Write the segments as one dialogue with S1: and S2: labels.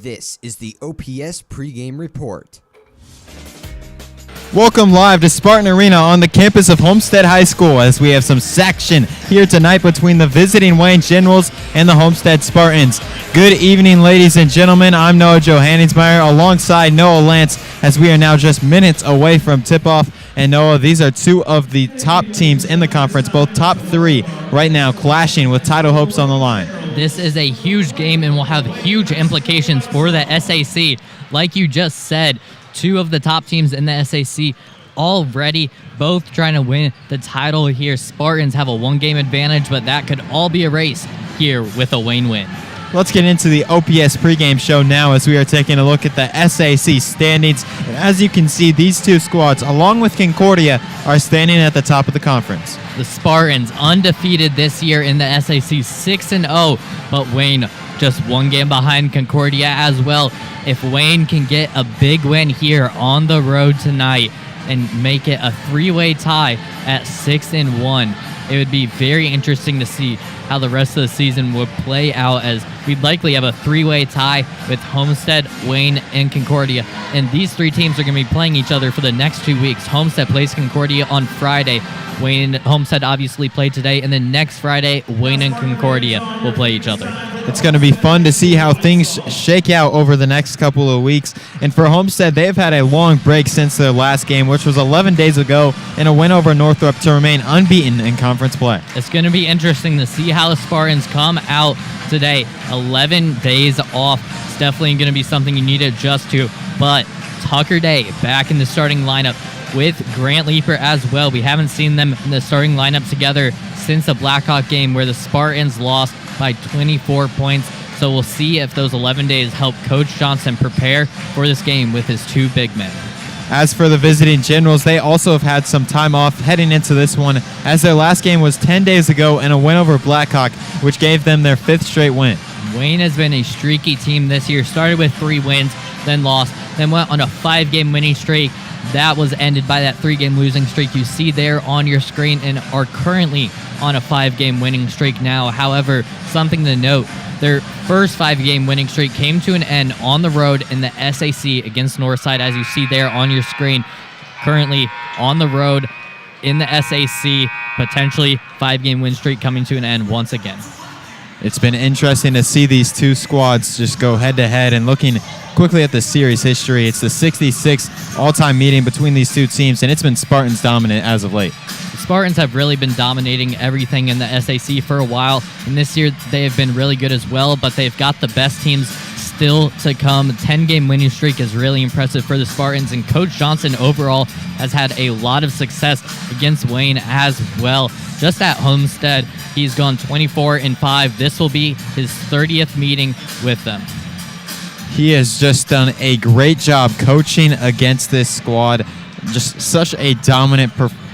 S1: This is the OPS pregame report.
S2: Welcome live to Spartan Arena on the campus of Homestead High School as we have some action here tonight between the visiting Wayne Generals and the Homestead Spartans. Good evening, ladies and gentlemen. I'm Noah Johanningsmeier alongside Noah Lance as we are now just minutes away from tip-off. And Noah, these are two of the top teams in the conference, both top three right now, clashing with title hopes on the line.
S3: This is a huge game and will have huge implications for the SAC. Like you just said, two of the top teams in the SAC already both trying to win the title here. Spartans have a one-game advantage, but that could all be erased here with a Wayne win.
S2: Let's get into the OPS pregame show now as we are taking a look at the SAC standings. And as you can see, these two squads, along with Concordia, are standing at the top of the conference.
S3: The Spartans undefeated this year in the SAC, 6-0, but Wayne just one game behind Concordia as well. If Wayne can get a big win here on the road tonight and make it a three-way tie at 6-1, it would be very interesting to see how the rest of the season would play out, as we'd likely have a three-way tie with Homestead, Wayne, and Concordia. And these three teams are going to be playing each other for the next 2 weeks. Homestead plays Concordia on Friday. Wayne and Homestead obviously play today, and then next Friday, Wayne and Concordia will play each other.
S2: It's going to be fun to see how things shake out over the next couple of weeks. And for Homestead, they've had a long break since their last game, which was 11 days ago, and a win over Northrop to remain unbeaten in conference play.
S3: It's going to be interesting to see how the Spartans come out today. 11 days off. It's definitely going to be something you need to adjust to. But Tucker Day back in the starting lineup with Grant Leeper as well. We haven't seen them in the starting lineup together since the Blackhawk game where the Spartans lost by 24 points. So we'll see if those 11 days help Coach Johnson prepare for this game with his two big men.
S2: As for the visiting Generals, they also have had some time off heading into this one, as their last game was 10 days ago and a win over Blackhawk, which gave them their fifth straight win.
S3: Wayne has been a streaky team this year. Started with 3 wins, then lost, then went on a 5-game winning streak. That was ended by that 3-game losing streak you see there on your screen, and are currently on a 5-game winning streak now. However, something to note, their first 5-game winning streak came to an end on the road in the SAC against Northside, as you see there on your screen. Currently on the road in the SAC, potentially 5-game win streak coming to an end once again.
S2: It's been interesting to see these two squads just go head-to-head, and looking quickly at the series history, it's the 66th all-time meeting between these two teams, and it's been Spartans dominant as of late.
S3: The Spartans have really been dominating everything in the SAC for a while, and this year they have been really good as well, but they've got the best teams still to come. 10-game winning streak is really impressive for the Spartans, and Coach Johnson overall has had a lot of success against Wayne as well. Just at Homestead, he's gone 24-5. This will be his 30th meeting with them.
S2: He has just done a great job coaching against this squad. Just such a dominant,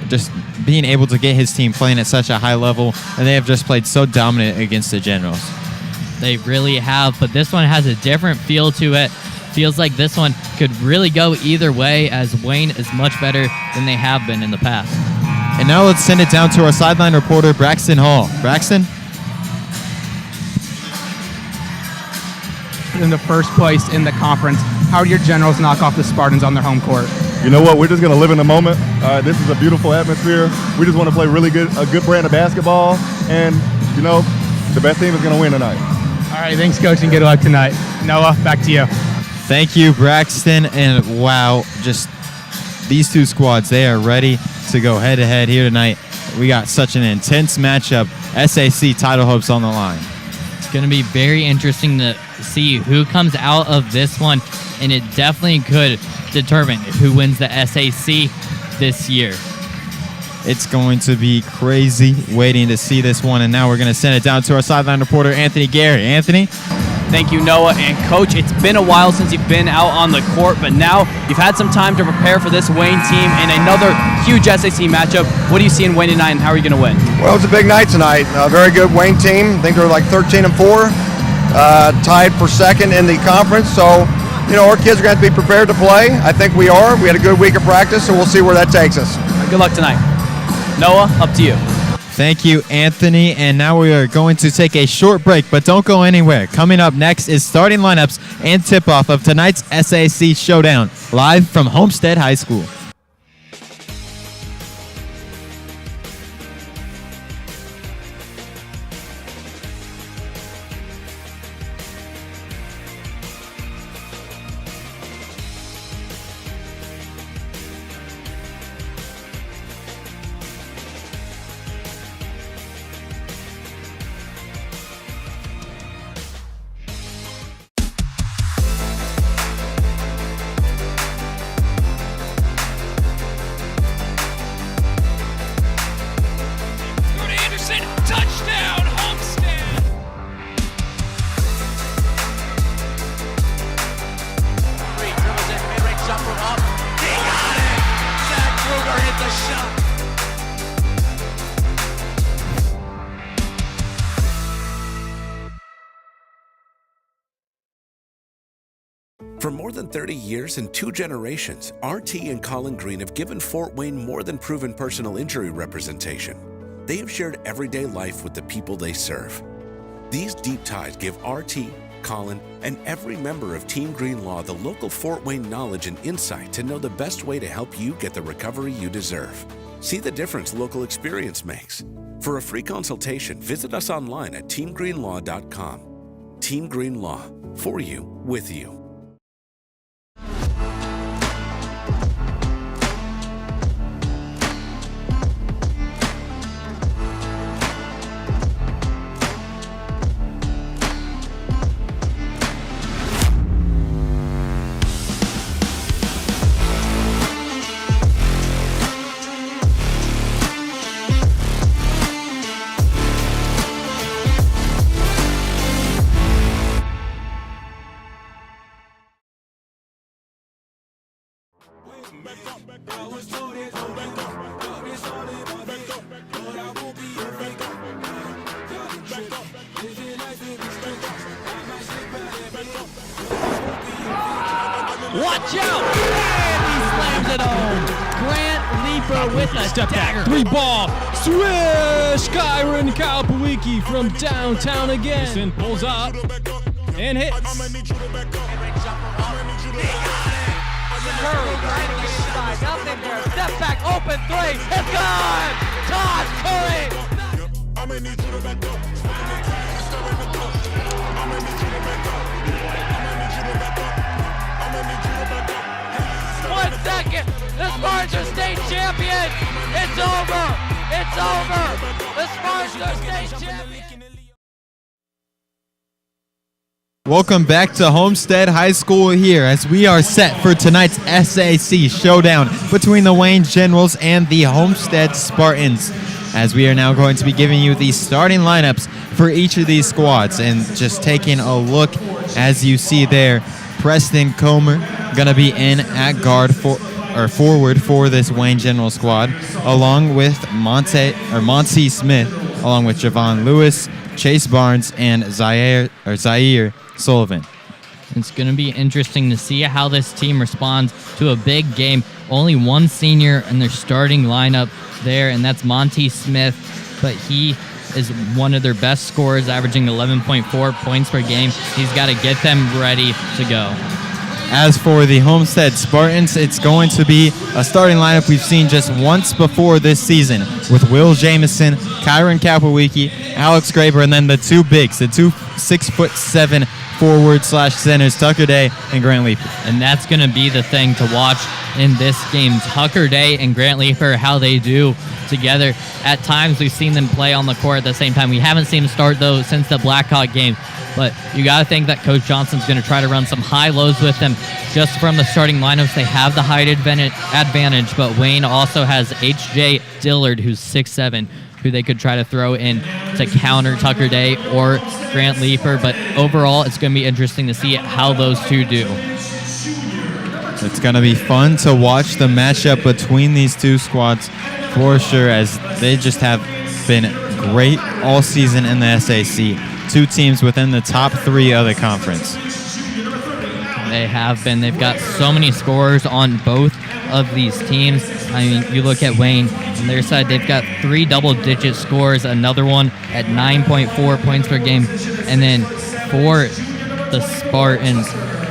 S2: just being able to get his team playing at such a high level, and they have just played so dominant against the Generals.
S3: They really have, but this one has a different feel to it. Feels like this one could really go either way, as Wayne is much better than they have been in the past.
S2: And now let's send it down to our sideline reporter, Braxton Hall. Braxton?
S4: In the first place in the conference, how do your Generals knock off the Spartans on their home court?
S5: You know what? We're just going to live in the moment. This is a beautiful atmosphere. We just want to play a good brand of basketball, and you know, the best team is going to win tonight.
S4: All right, thanks, Coach, and good luck tonight. Noah, back to you.
S2: Thank you, Braxton. And wow, just these two squads, they are ready to go head-to-head here tonight. We got such an intense matchup. SAC title hopes on the line.
S3: It's going to be very interesting to see who comes out of this one, and it definitely could determine who wins the SAC this year.
S2: It's going to be crazy waiting to see this one, and now we're going to send it down to our sideline reporter, Anthony Gery. Anthony?
S6: Thank you, Noah. And Coach, it's been a while since you've been out on the court, but now you've had some time to prepare for this Wayne team and another huge SAC matchup. What do you see in Wayne tonight, and how are you going to win?
S7: Well, it's a big night tonight. A very good Wayne team. I think they're like 13-4, tied for second in the conference. So, you know, our kids are going to be prepared to play. I think we are. We had a good week of practice, so we'll see where that takes us.
S6: Good luck tonight. Noah, up to you.
S2: Thank you, Anthony. And now we are going to take a short break, but don't go anywhere. Coming up next is starting lineups and tip-off of tonight's SAC Showdown, live from Homestead High School.
S8: Touchdown, Homestead! Three dribbles in, mid-range jumper up. He got it! Zach Kruger hit the shot.
S9: For more than 30 years and 2 generations, RT and Colin Green have given Fort Wayne more than proven personal injury representation. They have shared everyday life with the people they serve. These deep ties give RT, Colin, and every member of Team Green Law the local Fort Wayne knowledge and insight to know the best way to help you get the recovery you deserve. See the difference local experience makes. For a free consultation, visit us online at teamgreenlaw.com. Team Green Law, for you, with you.
S3: Watch out! And he slams it home. Grant Leaper with a
S8: Step
S3: dagger.
S8: back, 3 ball, swish! Kyron Kalpawicki from downtown again. Pulls up and hits.
S3: Curry right inside, nothing there. Step back, open 3. It's gone! Todd Curry! One second! The Spartans are state champions! It's over! It's over! The Spartans are state champions!
S2: Welcome back to Homestead High School here as we are set for tonight's SAC Showdown between the Wayne Generals and the Homestead Spartans, as we are now going to be giving you the starting lineups for each of these squads. And just taking a look, as you see there, Preston Comer going to be in at forward for this Wayne General squad, along with Monty Smith, along with Javon Lewis, Chase Barnes, and Zaire Sullivan.
S3: It's going to be interesting to see how this team responds to a big game. Only one senior in their starting lineup there, and that's Monty Smith, but he is one of their best scorers, averaging 11.4 points per game. He's got to get them ready to go.
S2: As for the Homestead Spartans, it's going to be a starting lineup we've seen just once before this season, with Will Jamison, Kyron Kapowicki, Alex Graber, and then the two bigs, the two 6'7" forward/centers, Tucker Day and Grant Leaper.
S3: And that's going to be the thing to watch in this game. Tucker Day and Grant Leaper, how they do together. At times, we've seen them play on the court at the same time. We haven't seen them start, though, since the Blackhawk game. But you got to think that Coach Johnson's going to try to run some high-lows with them. Just from the starting lineups, they have the height advantage, but Wayne also has H.J. Dillard, who's 6'7", who they could try to throw in to counter Tucker Day or Grant Leaper. But overall, it's going to be interesting to see how those two do.
S2: It's going to be fun to watch the matchup between these two squads for sure, as they just have been great all season in the SAC. Two teams within the top 3 of the conference.
S3: They have been. They've got so many scorers on both of these teams. I mean, you look at Wayne on their side, they've got 3 double-digit scores, another one at 9.4 points per game. And then for the Spartans,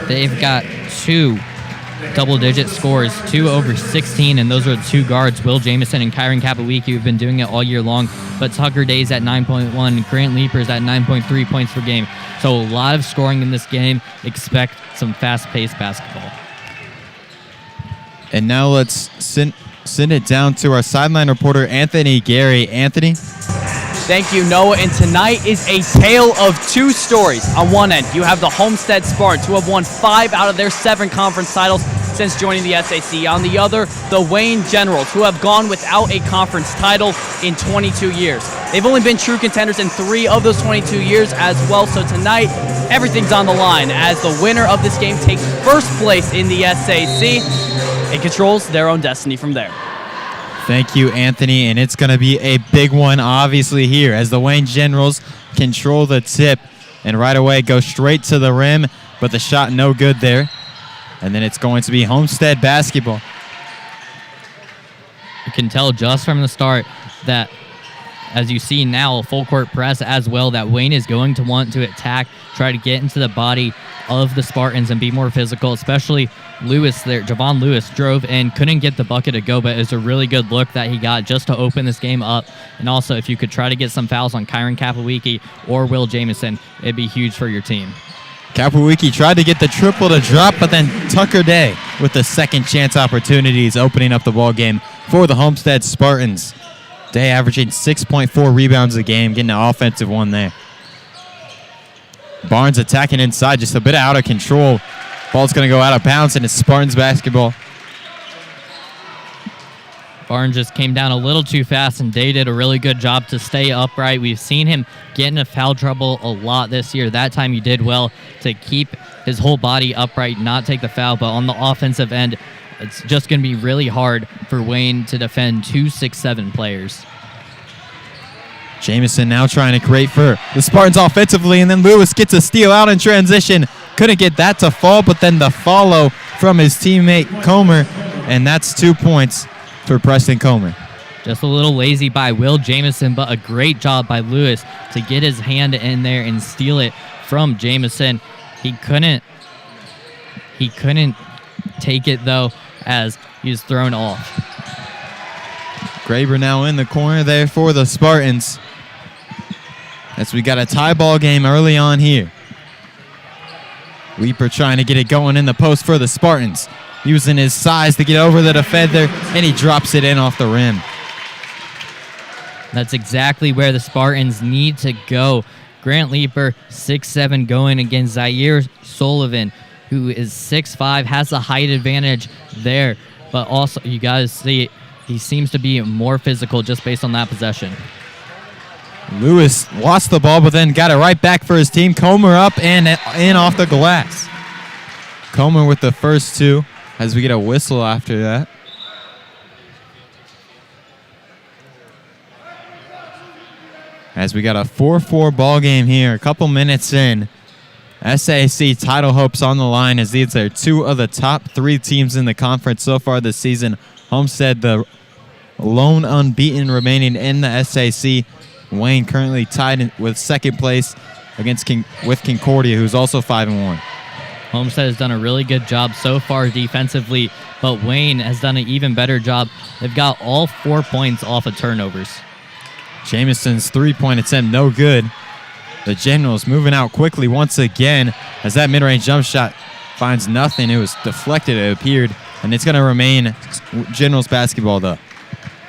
S3: they've got 2 double-digit scores, 2 over 16, and those are the 2 guards, Will Jamison and Kyron Kapowicki, who've been doing it all year long. But Tucker Day's at 9.1, Grant Leaper's at 9.3 points per game. So a lot of scoring in this game. Expect some fast-paced basketball.
S2: And now let's send it down to our sideline reporter, Anthony Gery. Anthony?
S6: Thank you, Noah. And tonight is a tale of 2 stories. On one end, you have the Homestead Spartans, who have won 5 out of their 7 conference titles since joining the SAC. On the other, the Wayne Generals, who have gone without a conference title in 22 years. They've only been true contenders in 3 of those 22 years as well. So tonight, everything's on the line as the winner of this game takes first place in the SAC and controls their own destiny from there.
S2: Thank you, Anthony, and it's going to be a big one, obviously, here as the Wayne Generals control the tip and right away go straight to the rim, but the shot no good there. And then it's going to be Homestead basketball.
S3: You can tell just from the start that, as you see now, a full court press as well, that Wayne is going to want to attack, try to get into the body of the Spartans and be more physical, especially Lewis there. Javon Lewis drove in, couldn't get the bucket to go, but it was a really good look that he got just to open this game up. And also, if you could try to get some fouls on Kyron Kapowicki or Will Jamison, it'd be huge for your team.
S2: Kapowicki tried to get the triple to drop, but then Tucker Day with the second chance opportunities opening up the ball game for the Homestead Spartans. Day averaging 6.4 rebounds a game, getting an offensive one there. Barnes attacking inside, just a bit out of control. Ball's going to go out of bounds, and it's Spartans basketball.
S3: Barnes just came down a little too fast, and Day did a really good job to stay upright. We've seen him get into foul trouble a lot this year. That time he did well to keep his whole body upright, not take the foul. But on the offensive end, it's just going to be really hard for Wayne to defend 2 6'7" players.
S2: Jamison now trying to create for the Spartans offensively, and then Lewis gets a steal out in transition. Couldn't get that to fall, but then the follow from his teammate Comer, and that's 2 points for Preston Comer.
S3: Just a little lazy by Will Jamison, but a great job by Lewis to get his hand in there and steal it from Jamison. He couldn't take it, though, as he was thrown off.
S2: Graber now in the corner there for the Spartans, as we got a tie ball game early on here. Leaper trying to get it going in the post for the Spartans, using his size to get over the defender, and he drops it in off the rim.
S3: That's exactly where the Spartans need to go. Grant Leaper, 6'7", going against Zaire Sullivan, who is 6'5", has the height advantage there. But also, you guys see, he seems to be more physical just based on that possession.
S2: Lewis lost the ball, but then got it right back for his team. Comer up and in off the glass. Comer with the first 2 as we get a whistle after that. As we got a 4-4 ball game here, a couple minutes in. SAC title hopes on the line as these are 2 of the top 3 teams in the conference so far this season. Homestead, the lone unbeaten remaining in the SAC. Wayne currently tied with second place with Concordia, who's also 5-1.
S3: Homestead has done a really good job so far defensively, but Wayne has done an even better job. They've got all 4 points off of turnovers.
S2: Jamison's 3-point attempt, no good. The Generals moving out quickly once again as that mid-range jump shot finds nothing. It was deflected, it appeared, and it's going to remain Generals basketball, though.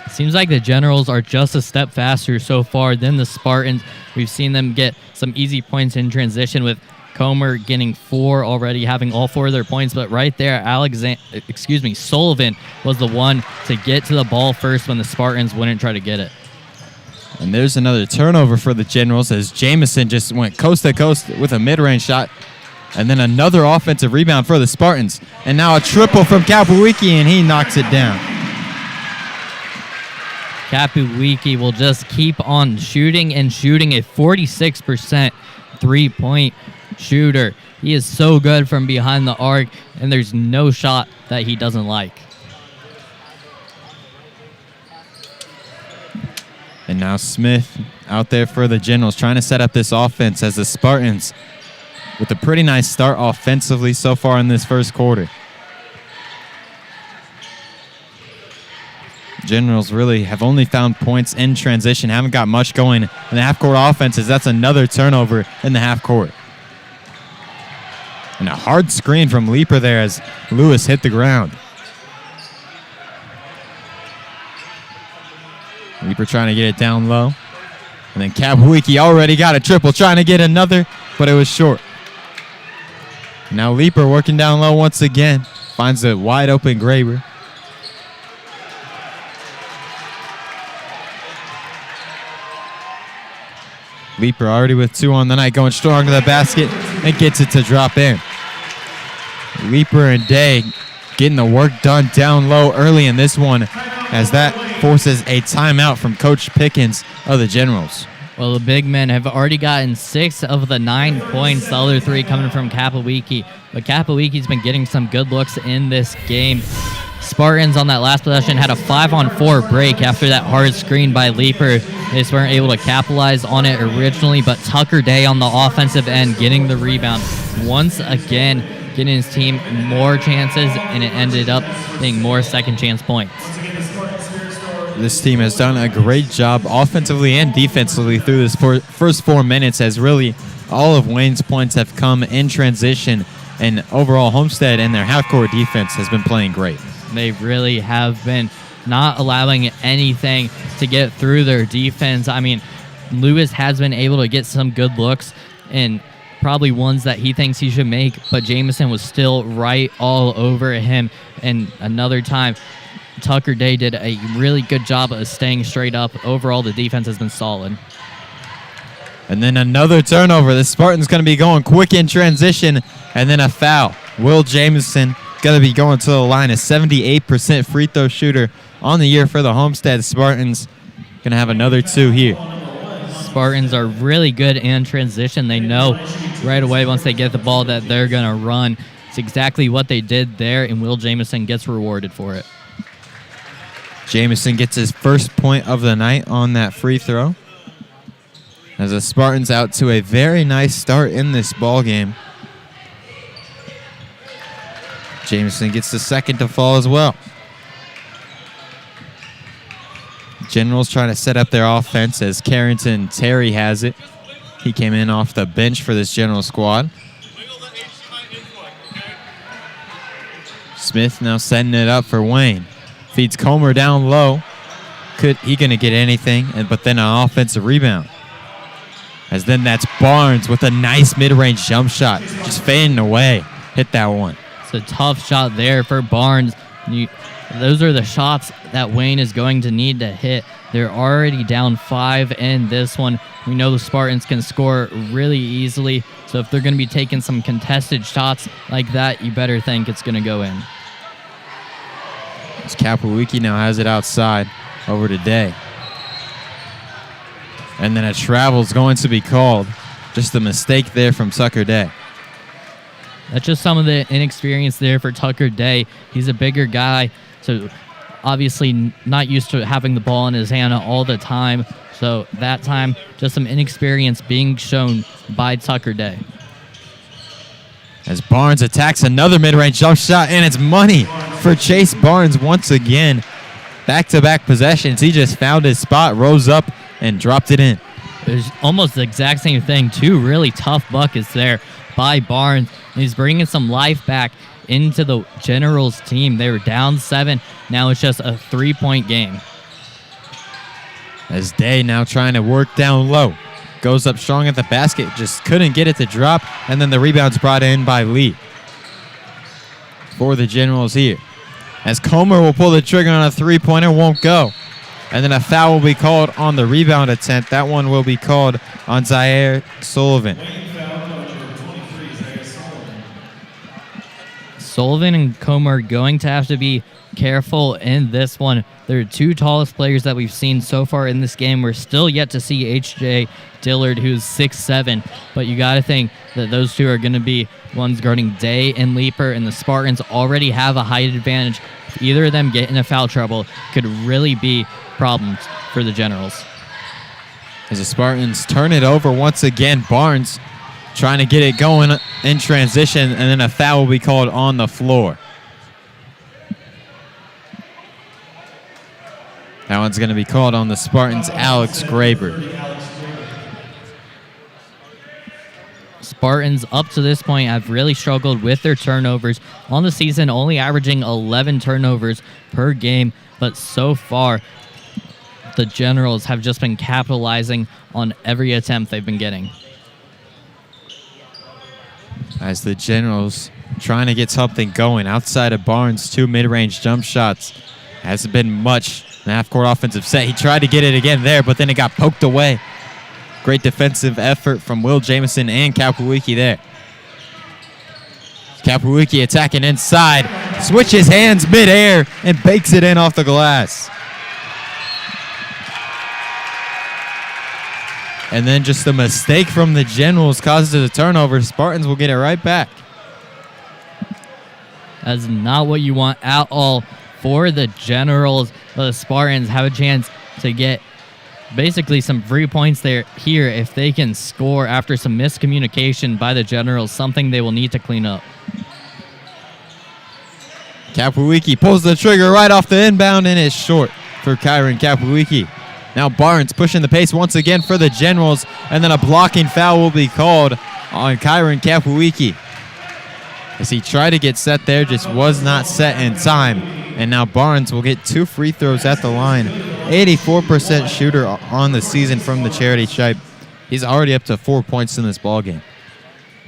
S3: Seems like the Generals are just a step faster so far than the Spartans. We've seen them get some easy points in transition with Comer getting 4 already, having all 4 of their points. But right there, Sullivan was the one to get to the ball first when the Spartans wouldn't try to get it.
S2: And there's another turnover for the Generals as Jamison just went coast to coast with a mid-range shot. And then another offensive rebound for the Spartans. And now a triple from Kapowicki, and he knocks it down.
S3: Kapowicki will just keep on shooting and shooting, a 46% three-point shooter. He is so good from behind the arc, and there's no shot that he doesn't like.
S2: And now Smith out there for the Generals, trying to set up this offense as the Spartans with a pretty nice start offensively so far in this first quarter. Generals really have only found points in transition, haven't got much going in the half-court offenses. That's another turnover in the half-court. And a hard screen from Leaper there as Lewis hit the ground. Leaper trying to get it down low. And then Kapwiki already got a triple, trying to get another, but it was short. Now Leaper working down low once again. Finds a wide open Graber. Leaper already with 2 on the night, going strong to the basket and gets it to drop in. Leaper and Day getting the work done down low early in this one, as that forces a timeout from Coach Pickens of the Generals.
S3: Well, the big men have already gotten 6 of the 9 points, the other 3 coming from Kapawiki. But Kapawiki's been getting some good looks in this game. Spartans on that last possession had a 5-on-4 break after that hard screen by Leaper. They just weren't able to capitalize on it originally, but Tucker Day on the offensive end getting the rebound. Once again, getting his team more chances, and it ended up being more second chance points.
S2: This team has done a great job offensively and defensively through this first 4 minutes, as really all of Wayne's points have come in transition, and overall Homestead and their half-court defense has been playing great.
S3: They really have been not allowing anything to get through their defense. I mean, Lewis has been able to get some good looks and probably ones that he thinks he should make, but Jamison was still right all over him. And another time, Tucker Day did a really good job of staying straight up. Overall, the defense has been solid.
S2: And then another turnover. The Spartans going to be going quick in transition, and then a foul. Will Jamison going to be going to the line, a 78% free throw shooter on the year for the Homestead Spartans. Going to have another 2 here.
S3: Spartans are really good in transition. They know right away once they get the ball that they're going to run. It's exactly what they did there, and Will Jamison gets rewarded for it.
S2: Jamison gets his first point of the night on that free throw, as the Spartans out to a very nice start in this ball game. Jamison gets the second to fall as well. Generals trying to set up their offense as Carrington Terry has it. He came in off the bench for this General squad. Smith now setting it up for Wayne. Feeds Comer down low. Could he gonna get anything? But then an offensive rebound. As then that's Barnes with a nice mid-range jump shot. Just fading away. Hit that one.
S3: It's a tough shot there for Barnes. Those are the shots that Wayne is going to need to hit. They're already down 5 in this one. We know the Spartans can score really easily, so if they're going to be taking some contested shots like that, you better think it's going to go in.
S2: As Kapawiki now has it outside over to Day. And then a travel is going to be called. Just a mistake there from Tucker Day.
S3: That's just some of the inexperience there for Tucker Day. He's a bigger guy, so obviously not used to having the ball in his hand all the time. So that time, just some inexperience being shown by Tucker Day.
S2: As Barnes attacks another mid-range jump shot, and it's money for Chase Barnes once again. Back-to-back possessions. He just found his spot, rose up, and dropped it in.
S3: It was almost the exact same thing. 2 really tough buckets there by Barnes. He's bringing some life back into the Generals team. They were down 7. Now it's just a 3-point game.
S2: As Day now trying to work down low. Goes up strong at the basket. Just couldn't get it to drop. And then the rebound's brought in by Lee. For the Generals here. As Comer will pull the trigger on a 3-pointer, won't go. And then a foul will be called on the rebound attempt. That one will be called on Zaire Sullivan.
S3: Sullivan and Comer are going to have to be careful in this one. They're 2 tallest players that we've seen so far in this game. We're still yet to see H.J. Dillard, who's 6'7", but you got to think that those 2 are going to be ones guarding Day and Leaper, and the Spartans already have a height advantage. If either of them get into foul trouble, could really be problems for the Generals.
S2: As the Spartans turn it over once again, Barnes trying to get it going in transition, and then a foul will be called on the floor. That one's going to be called on the Spartans' Alex Graber.
S3: Spartans up to this point have really struggled with their turnovers. On the season, only averaging 11 turnovers per game, but so far, the Generals have just been capitalizing on every attempt they've been getting.
S2: As the Generals trying to get something going outside of Barnes, 2 mid-range jump shots. Hasn't been much in half-court offensive set. He tried to get it again there, but then it got poked away. Great defensive effort from Will Jamison and Kapowicki there. Kapowicki attacking inside, switches hands midair, and bakes it in off the glass. And then just a mistake from the Generals causes the turnover. Spartans will get it right back.
S3: That's not what you want at all for the Generals. The Spartans have a chance to get basically some free points there here if they can score after some miscommunication by the Generals, something they will need to clean up.
S2: Kapowicki pulls the trigger right off the inbound, and it's short for Kyron Kapowicki. Now Barnes pushing the pace once again for the Generals, and then a blocking foul will be called on Kyron Kapowicki. As he tried to get set there, just was not set in time. And now Barnes will get 2 free throws at the line. 84% shooter on the season from the charity stripe. He's already up to 4 points in this ballgame.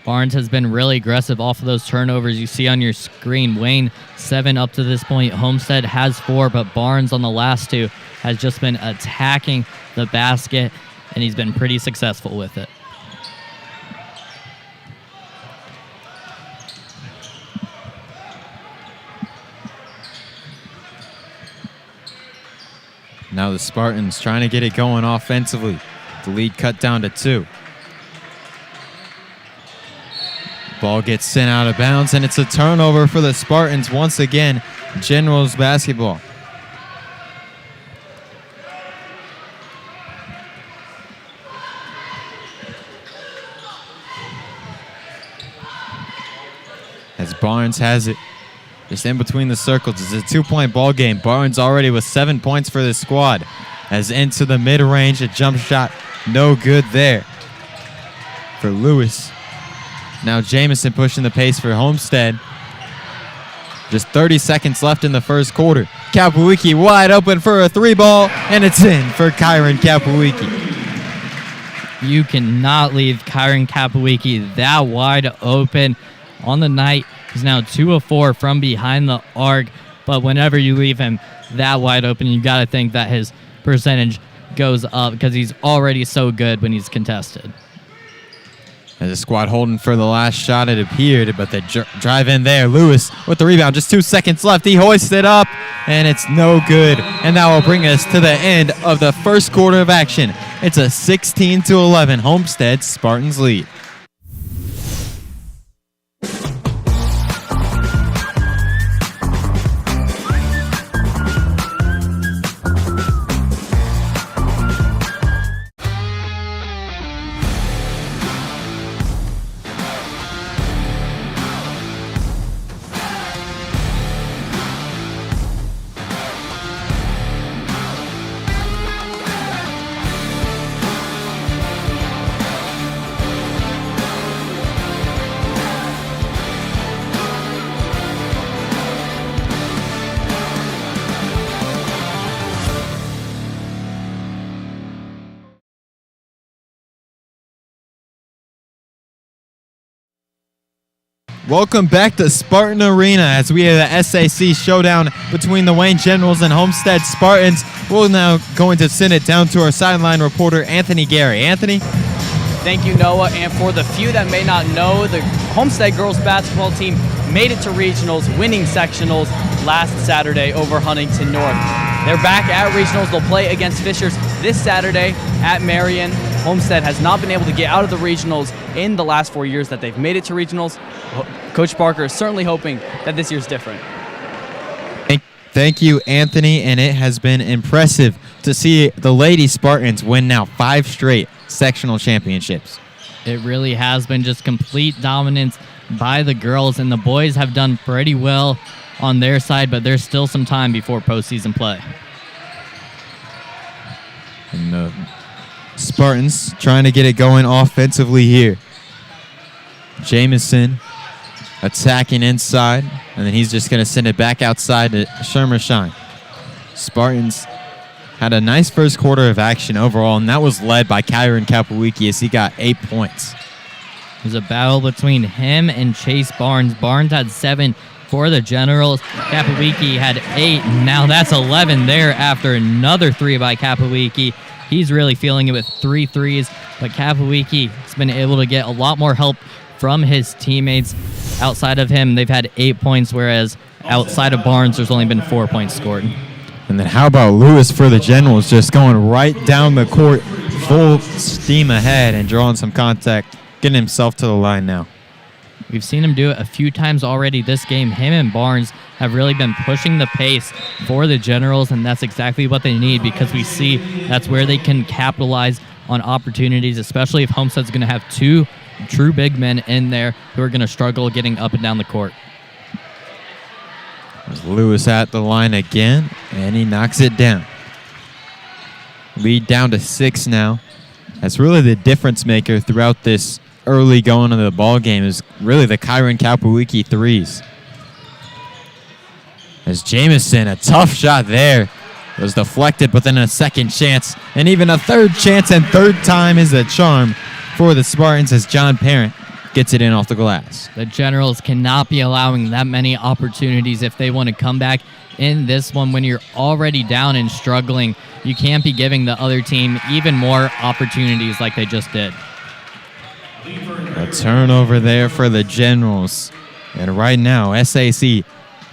S3: Barnes has been really aggressive off of those turnovers you see on your screen. Wayne, 7 up to this point. Homestead has 4, but Barnes on the last 2 has just been attacking the basket, and he's been pretty successful with it.
S2: Now the Spartans trying to get it going offensively. The lead cut down to 2. Ball gets sent out of bounds, and it's a turnover for the Spartans once again. Generals basketball. As Barnes has it. Just in between the circles. It's a 2-point ball game. Barnes already with 7 points for this squad. As into the mid-range, a jump shot, no good there for Lewis. Now Jamison pushing the pace for Homestead. Just 30 seconds left in the first quarter. Kapowicki wide open for a 3-ball, and it's in for Kyron Kapowicki.
S3: You cannot leave Kyron Kapowicki that wide open on the night. He's now 2 of 4 from behind the arc, but whenever you leave him that wide open, you got to think that his percentage goes up because he's already so good when he's contested.
S2: As the squad holding for the last shot, it appeared, but they drive in there. Lewis with the rebound, just 2 seconds left. He hoists it up, and it's no good. And that will bring us to the end of the first quarter of action. It's a 16-11 Homestead Spartans lead. Welcome back to Spartan Arena as we have the SAC showdown between the Wayne Generals and Homestead Spartans. We're now going to send it down to our sideline reporter, Anthony Gery. Anthony?
S6: Thank you, Noah. And for the few that may not know, the Homestead girls basketball team made it to regionals, winning sectionals last Saturday over Huntington North. They're back at regionals. They'll play against Fishers this Saturday at Marion. Homestead has not been able to get out of the regionals in the last 4 years that they've made it to regionals. Coach Barker is certainly hoping that this year's different.
S2: Thank you, Anthony, and it has been impressive to see the Lady Spartans win now 5 straight sectional championships.
S3: It really has been just complete dominance by the girls, and the boys have done pretty well on their side, but there's still some time before postseason play.
S2: And the Spartans trying to get it going offensively here. Jamison attacking inside, and then he's just going to send it back outside to Shermershine. Spartans had a nice first quarter of action overall, and that was led by Kyron Kapowicki as he got 8 points.
S3: It was a battle between him and Chase Barnes. Barnes had 7 for the Generals. Kapowicki had 8. Now that's 11 there after another 3 by Kapowicki. He's really feeling it with 3 threes, but Kapowicki has been able to get a lot more help from his teammates. Outside of him, they've had 8 points, whereas outside of Barnes, there's only been 4 points scored.
S2: And then how about Lewis for the Generals, just going right down the court, full steam ahead and drawing some contact, getting himself to the line now.
S3: We've seen him do it a few times already this game. Him and Barnes have really been pushing the pace for the Generals, and that's exactly what they need because we see that's where they can capitalize on opportunities, especially if Homestead's going to have 2 true big men in there who are going to struggle getting up and down the court.
S2: There's Lewis at the line again, and he knocks it down. Lead down to 6 now. That's really the difference maker throughout this early going of the ball game is really the Kyron Kapowicki threes. As Jamison, a tough shot there, was deflected, but then a second chance, and even a third chance, and third time is a charm for the Spartans as John Parent gets it in off the glass.
S3: The Generals cannot be allowing that many opportunities if they want to come back in this one. When you're already down and struggling, you can't be giving the other team even more opportunities like they just did.
S2: A turnover there for the Generals. And right now, SAC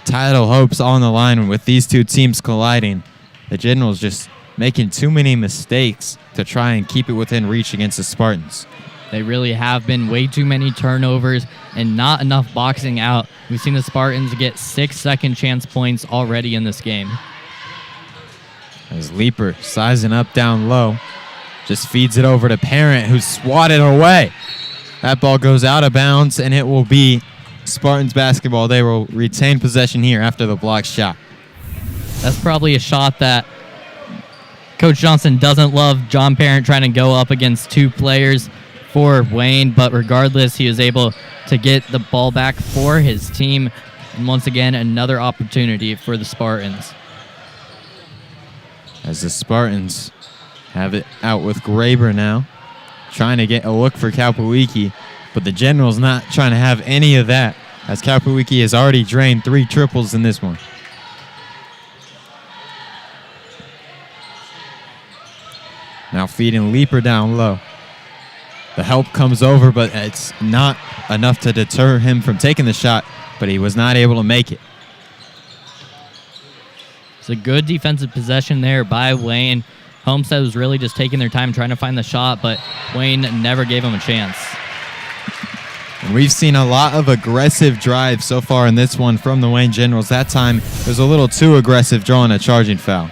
S2: title hopes on the line with these 2 teams colliding. The Generals just making too many mistakes to try and keep it within reach against the Spartans.
S3: They really have been way too many turnovers and not enough boxing out. We've seen the Spartans get 6 second chance points already in this game.
S2: As Leaper sizing up down low, just feeds it over to Parent, who's swatted away. That ball goes out of bounds, and it will be Spartans basketball. They will retain possession here after the block shot.
S3: That's probably a shot that Coach Johnson doesn't love. John Parent trying to go up against 2 players for Wayne, but regardless, he was able to get the ball back for his team. And once again, another opportunity for the Spartans.
S2: As the Spartans have it out with Graber now, trying to get a look for Kapowicki, but the Generals not trying to have any of that, as Kapowicki has already drained 3 triples in this one. Now feeding Leaper down low. The help comes over, but it's not enough to deter him from taking the shot, but he was not able to make it.
S3: It's a good defensive possession there by Wayne. Homestead was really just taking their time trying to find the shot, but Wayne never gave him a chance.
S2: And we've seen a lot of aggressive drives so far in this one from the Wayne Generals. That time it was a little too aggressive, drawing a charging foul.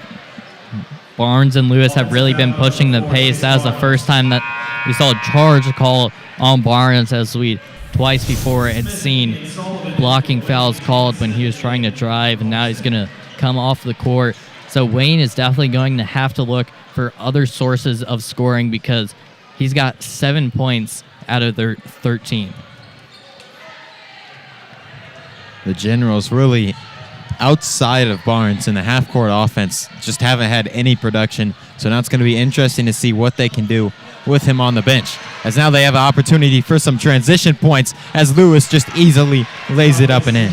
S3: Barnes and Lewis have really been pushing the pace. That was the first time that we saw a charge call on Barnes, as we twice before had seen blocking fouls called when he was trying to drive, and now he's going to come off the court. So Wayne is definitely going to have to look for other sources of scoring because he's got 7 points out of their 13.
S2: The Generals really outside of Barnes in the half-court offense just haven't had any production, so now it's going to be interesting to see what they can do with him on the bench, as now they have an opportunity for some transition points as Lewis just easily lays it up and in.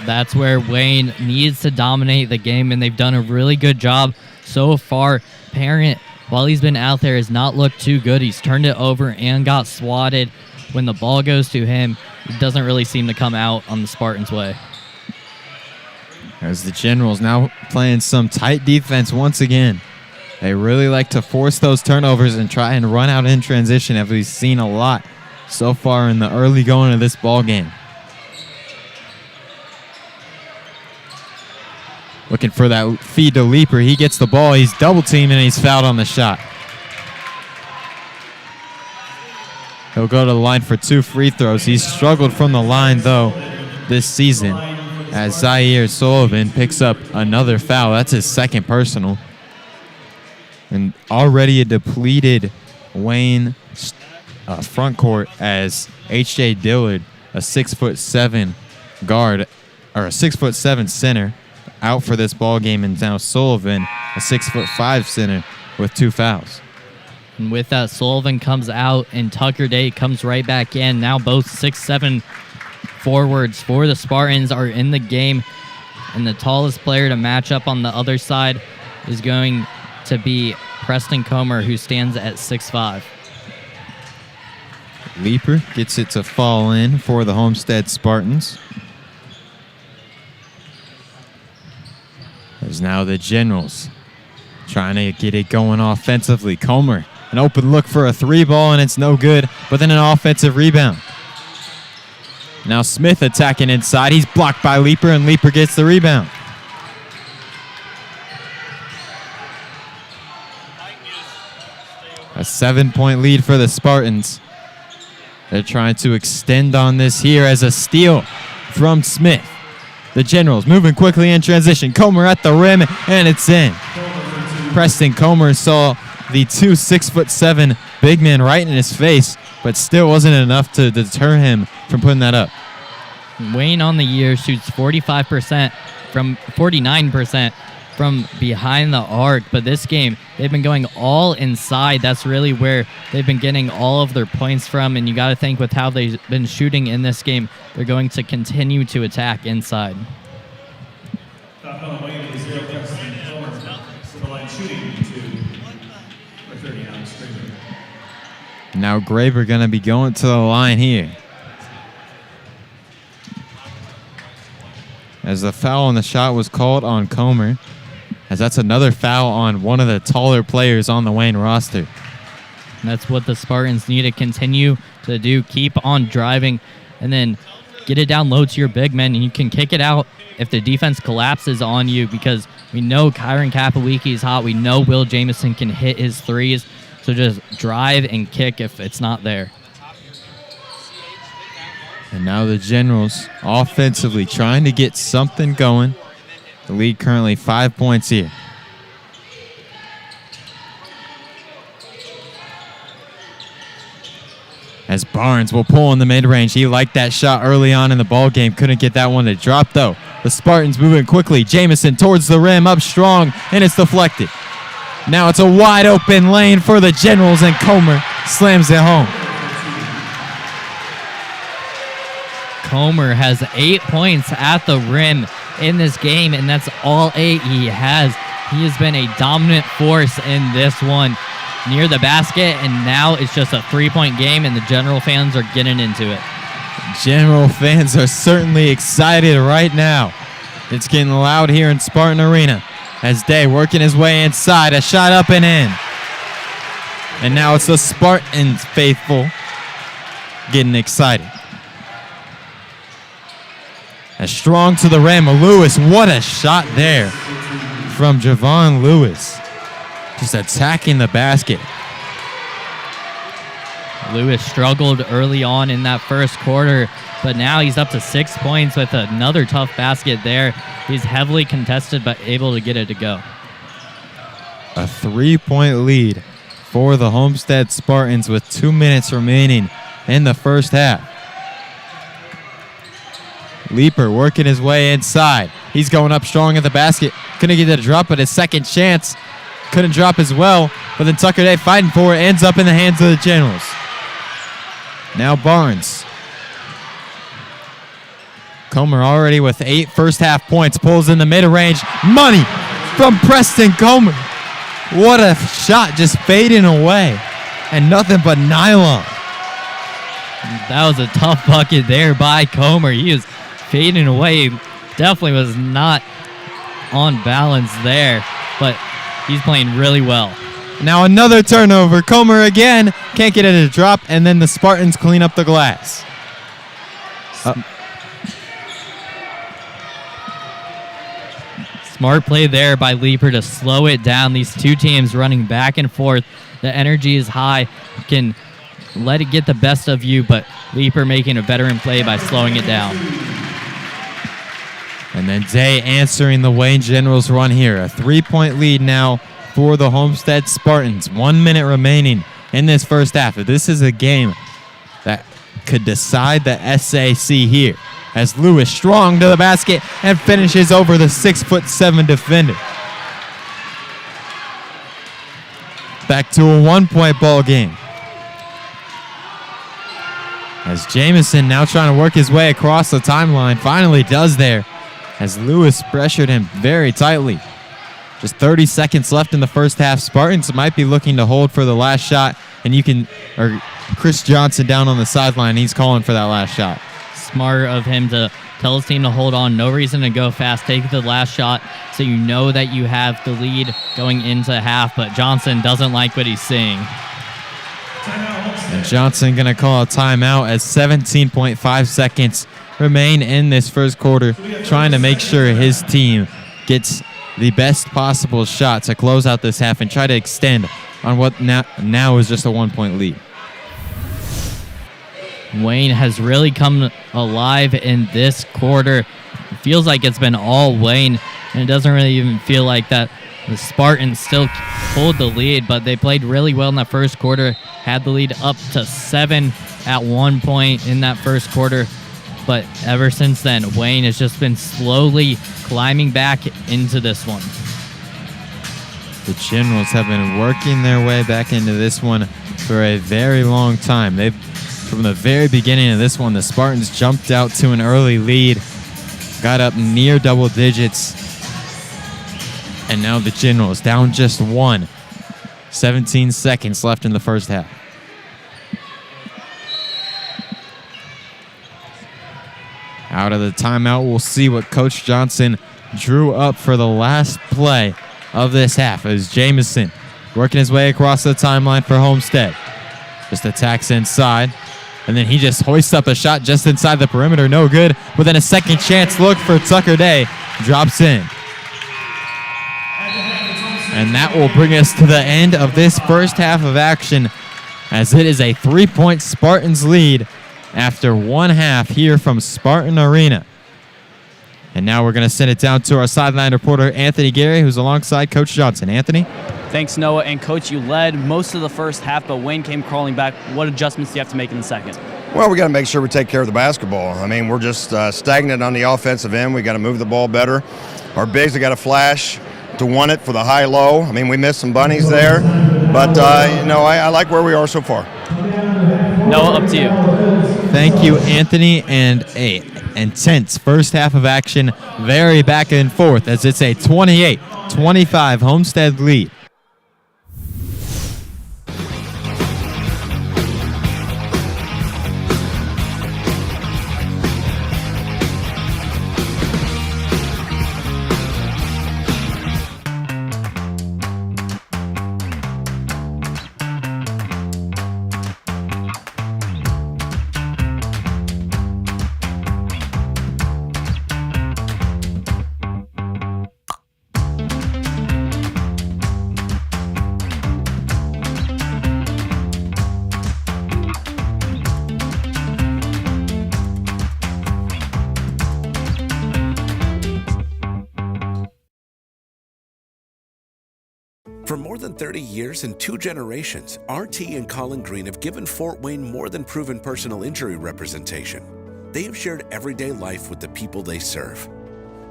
S3: That's where Wayne needs to dominate the game, and they've done a really good job so far. Parent, while he's been out there, has not looked too good. He's turned it over and got swatted. When the ball goes to him, it doesn't really seem to come out on the Spartans' way.
S2: As the Generals now playing some tight defense once again. They really like to force those turnovers and try and run out in transition, as we've seen a lot so far in the early going of this ball game. Looking for that feed to Leaper. He gets the ball. He's double teamed and he's fouled on the shot. He'll go to the line for 2 free throws. He's struggled from the line, though, this season, as Zaire Sullivan picks up another foul. That's his second personal. And already a depleted Wayne front court as H.J. Dillard, a 6'7" guard, or a 6'7" center, out for this ball game, and now Sullivan, a 6'5" center, with 2 fouls.
S3: And with that, Sullivan comes out and Tucker Day comes right back in. Now both 6'7" forwards for the Spartans are in the game. And the tallest player to match up on the other side is going to be Preston Comer, who stands at 6'5".
S2: Leaper gets it to fall in for the Homestead Spartans. As now the Generals trying to get it going offensively. Comer, an open look for a 3-ball, and it's no good, but then an offensive rebound. Now Smith attacking inside. He's blocked by Leaper, and Leaper gets the rebound. A 7-point lead for the Spartans. They're trying to extend on this here as a steal from Smith. The Generals moving quickly in transition. Comer at the rim, and it's in. Preston Comer saw the 2 6'7" big men right in his face, but still wasn't enough to deter him from putting that up.
S3: Wayne on the year shoots 49% from behind the arc, but this game they've been going all inside. That's really where they've been getting all of their points from, and you got to think with how they've been shooting in this game, they're going to continue to attack inside.
S2: Now Graber going to be going to the line here, as the foul on the shot was called on Comer, as that's another foul on one of the taller players on the Wayne roster.
S3: And that's what the Spartans need to continue to do. Keep on driving and then get it down low to your big men, and you can kick it out if the defense collapses on you, because we know Kyron Kapowicki is hot. We know Will Jamison can hit his threes. So just drive and kick if it's not there.
S2: And now the Generals offensively trying to get something going. The lead currently 5 points here. As Barnes will pull in the mid-range. He liked that shot early on in the ball game. Couldn't get that one to drop, though. The Spartans moving quickly. Jamison towards the rim, up strong, and it's deflected. Now it's a wide open lane for the Generals, and Comer slams it home.
S3: Comer has 8 points at the rim in this game, and that's all 8 he has. He has been a dominant force in this one near the basket, and now it's just a 3-point game, and the General fans are getting into it.
S2: General fans are certainly excited right now. It's getting loud here in Spartan Arena as Day working his way inside, a shot up and in. And now it's the Spartans faithful getting excited. As strong to the rim, Lewis, what a shot there from Javon Lewis. Just attacking the basket.
S3: Lewis struggled early on in that first quarter, but now he's up to 6 points with another tough basket there. He's heavily contested, but able to get it to go.
S2: A 3-point lead for the Homestead Spartans with 2 minutes remaining in the first half. Leaper working his way inside. He's going up strong at the basket. Couldn't get it to drop, but his second chance couldn't drop as well. But then Tucker Day fighting for it, ends up in the hands of the Generals. Now Barnes. Comer already with 8 first half points. Pulls in the mid-range. Money from Preston Comer. What a shot, just fading away. And nothing but nylon.
S3: That was a tough bucket there by Comer. He is fading away. Definitely was not on balance there, but he's playing really well.
S2: Now another turnover. Comer again. Can't get it to drop, and then the Spartans clean up the glass.
S3: Smart play there by Leaper to slow it down. These two teams running back and forth. The energy is high. You can let it get the best of you, but Leaper making a veteran play by slowing it down.
S2: And then Day answering the Wayne Generals run here. A 3-point lead now for the Homestead Spartans. 1 minute remaining in this first half. This is a game that could decide the SAC here, as Lewis strong to the basket and finishes over the 6'7" defender. Back to a 1-point ball game. As Jamison now trying to work his way across the timeline, finally does there, as Lewis pressured him very tightly. Just 30 seconds left in the first half. Spartans might be looking to hold for the last shot, and Chris Johnson down on the sideline, he's calling for that last shot.
S3: Smart of him to tell his team to hold on. No reason to go fast. Take the last shot so you know that you have the lead going into half, but Johnson doesn't like what he's seeing.
S2: And Johnson going to call a timeout as 17.5 seconds remain in this first quarter, trying to make sure his team gets the best possible shot to close out this half and try to extend on what now is just a 1-point lead.
S3: Wayne has really come alive in this quarter. It feels like it's been all Wayne, and it doesn't really even feel like that. The Spartans still hold the lead, but they played really well in that first quarter, had the lead up to 7 at one point in that first quarter. But ever since then, Wayne has just been slowly climbing back into this one.
S2: The Generals have been working their way back into this one for a very long time. From the very beginning of this one, the Spartans jumped out to an early lead, got up near double digits, and now the Generals down just 1. 17 seconds left in the first half. Out of the timeout, we'll see what Coach Johnson drew up for the last play of this half as Jamison working his way across the timeline for Homestead. Just attacks inside, and then he just hoists up a shot just inside the perimeter. No good. But then a second chance look for Tucker Day. Drops in. And that will bring us to the end of this first half of action, as it is a 3-point Spartans lead after one half here from Spartan Arena. And now we're going to send it down to our sideline reporter, Anthony Gery, who's alongside Coach Johnson. Anthony?
S6: Thanks, Noah. And Coach, you led most of the first half, but Wayne came crawling back. What adjustments do you have to make in the second?
S7: Well, we got to make sure we take care of the basketball. I mean, we're just stagnant on the offensive end. We got to move the ball better. Our bigs have got to flash to want it for the high-low. I mean, we missed some bunnies there, but I like where we are so far.
S6: Noah, up to you.
S2: Thank you, Anthony, and a intense first half of action, very back and forth, as it's a 28-25 Homestead lead.
S9: For more than 30 years and 2 generations, RT and Colin Green have given Fort Wayne more than proven personal injury representation. They have shared everyday life with the people they serve.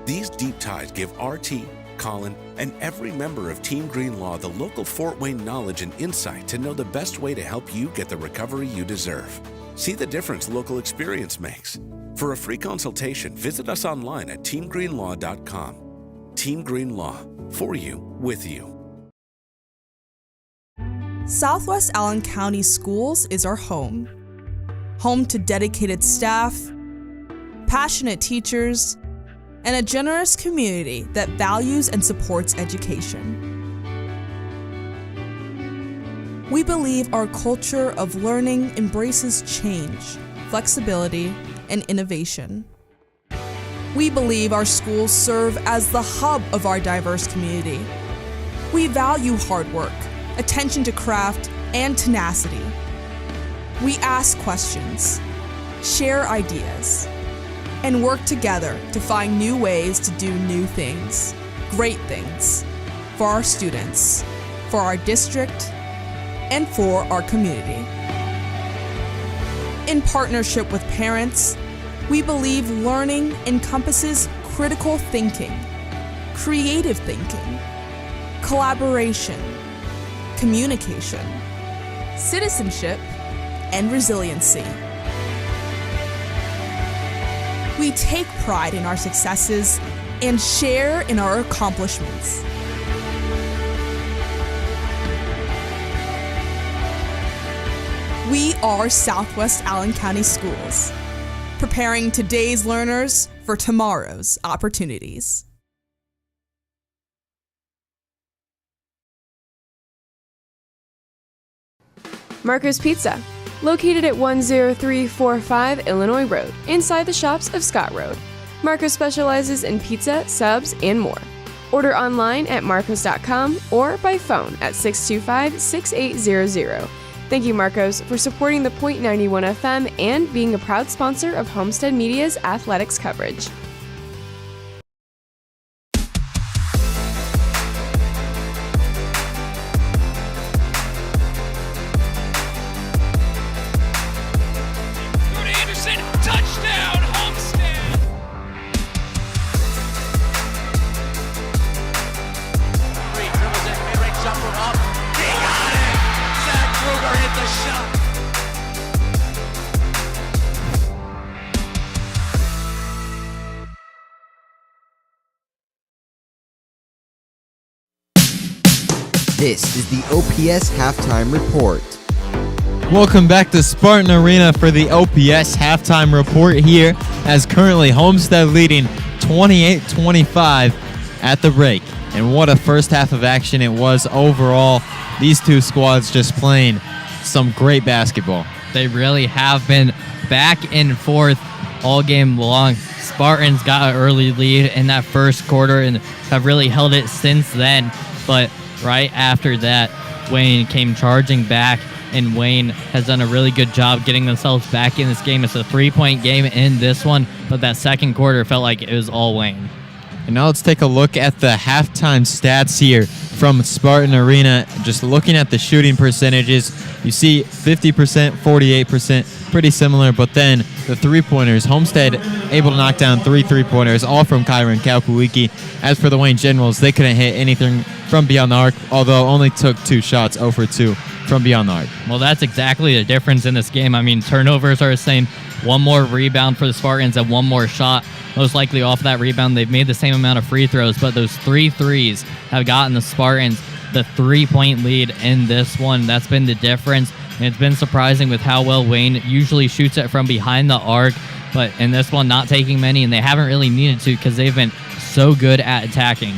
S9: These deep ties give RT, Colin, and every member of Team Green Law the local Fort Wayne knowledge and insight to know the best way to help you get the recovery you deserve. See the difference local experience makes. For a free consultation, visit us online at teamgreenlaw.com. Team Green Law, for you, with you.
S10: Southwest Allen County Schools is our home. Home to dedicated staff, passionate teachers, and a generous community that values and supports education. We believe our culture of learning embraces change, flexibility, and innovation. We believe our schools serve as the hub of our diverse community. We value hard work, attention to craft, and tenacity. We ask questions, share ideas, and work together to find new ways to do new things, great things, for our students, for our district, and for our community. In partnership with parents, we believe learning encompasses critical thinking, creative thinking, collaboration, communication, citizenship, and resiliency. We take pride in our successes and share in our accomplishments. We are Southwest Allen County Schools, preparing today's learners for tomorrow's opportunities.
S11: Marco's Pizza, located at 10345 Illinois Road, inside the shops of Scott Road. Marcos specializes in pizza, subs, and more. Order online at marcos.com or by phone at 625-6800. Thank you, Marcos, for supporting the .91 FM and being a proud sponsor of Homestead Media's athletics coverage.
S8: Touchdown, Homestead!
S12: Dribbles it, mid-range jumper up. He got it! Zach Kruger hit the shot.
S1: This is the OPS Halftime Report.
S2: Welcome back to Spartan Arena for the OPS Halftime Report here, as currently Homestead leading 28-25 at the break. And what a first half of action it was overall. These two squads just playing some great basketball.
S3: They really have been back and forth all game long. Spartans got an early lead in that first quarter and have really held it since then. But right after that, Wayne came charging back, and Wayne has done a really good job getting themselves back in this game. It's a 3-point game in this one, but that second quarter felt like it was all Wayne.
S2: And now let's take a look at the halftime stats here from Spartan Arena. Just looking at the shooting percentages, you see 50%, 48%, pretty similar, but then the three-pointers, Homestead able to knock down 3 three-pointers, all from Kyron Kalpuiki. As for the Wayne Generals, they couldn't hit anything from beyond the arc, although only took 2 shots, 0 for 2 from beyond the arc.
S3: Well, that's exactly the difference in this game. I mean, turnovers are the same. One more rebound for the Spartans and one more shot. Most likely off that rebound, they've made the same amount of free throws, but those 3 threes have gotten the Spartans the 3-point lead in this one. That's been the difference, and it's been surprising with how well Wayne usually shoots it from behind the arc, but in this one, not taking many, and they haven't really needed to because they've been so good at attacking.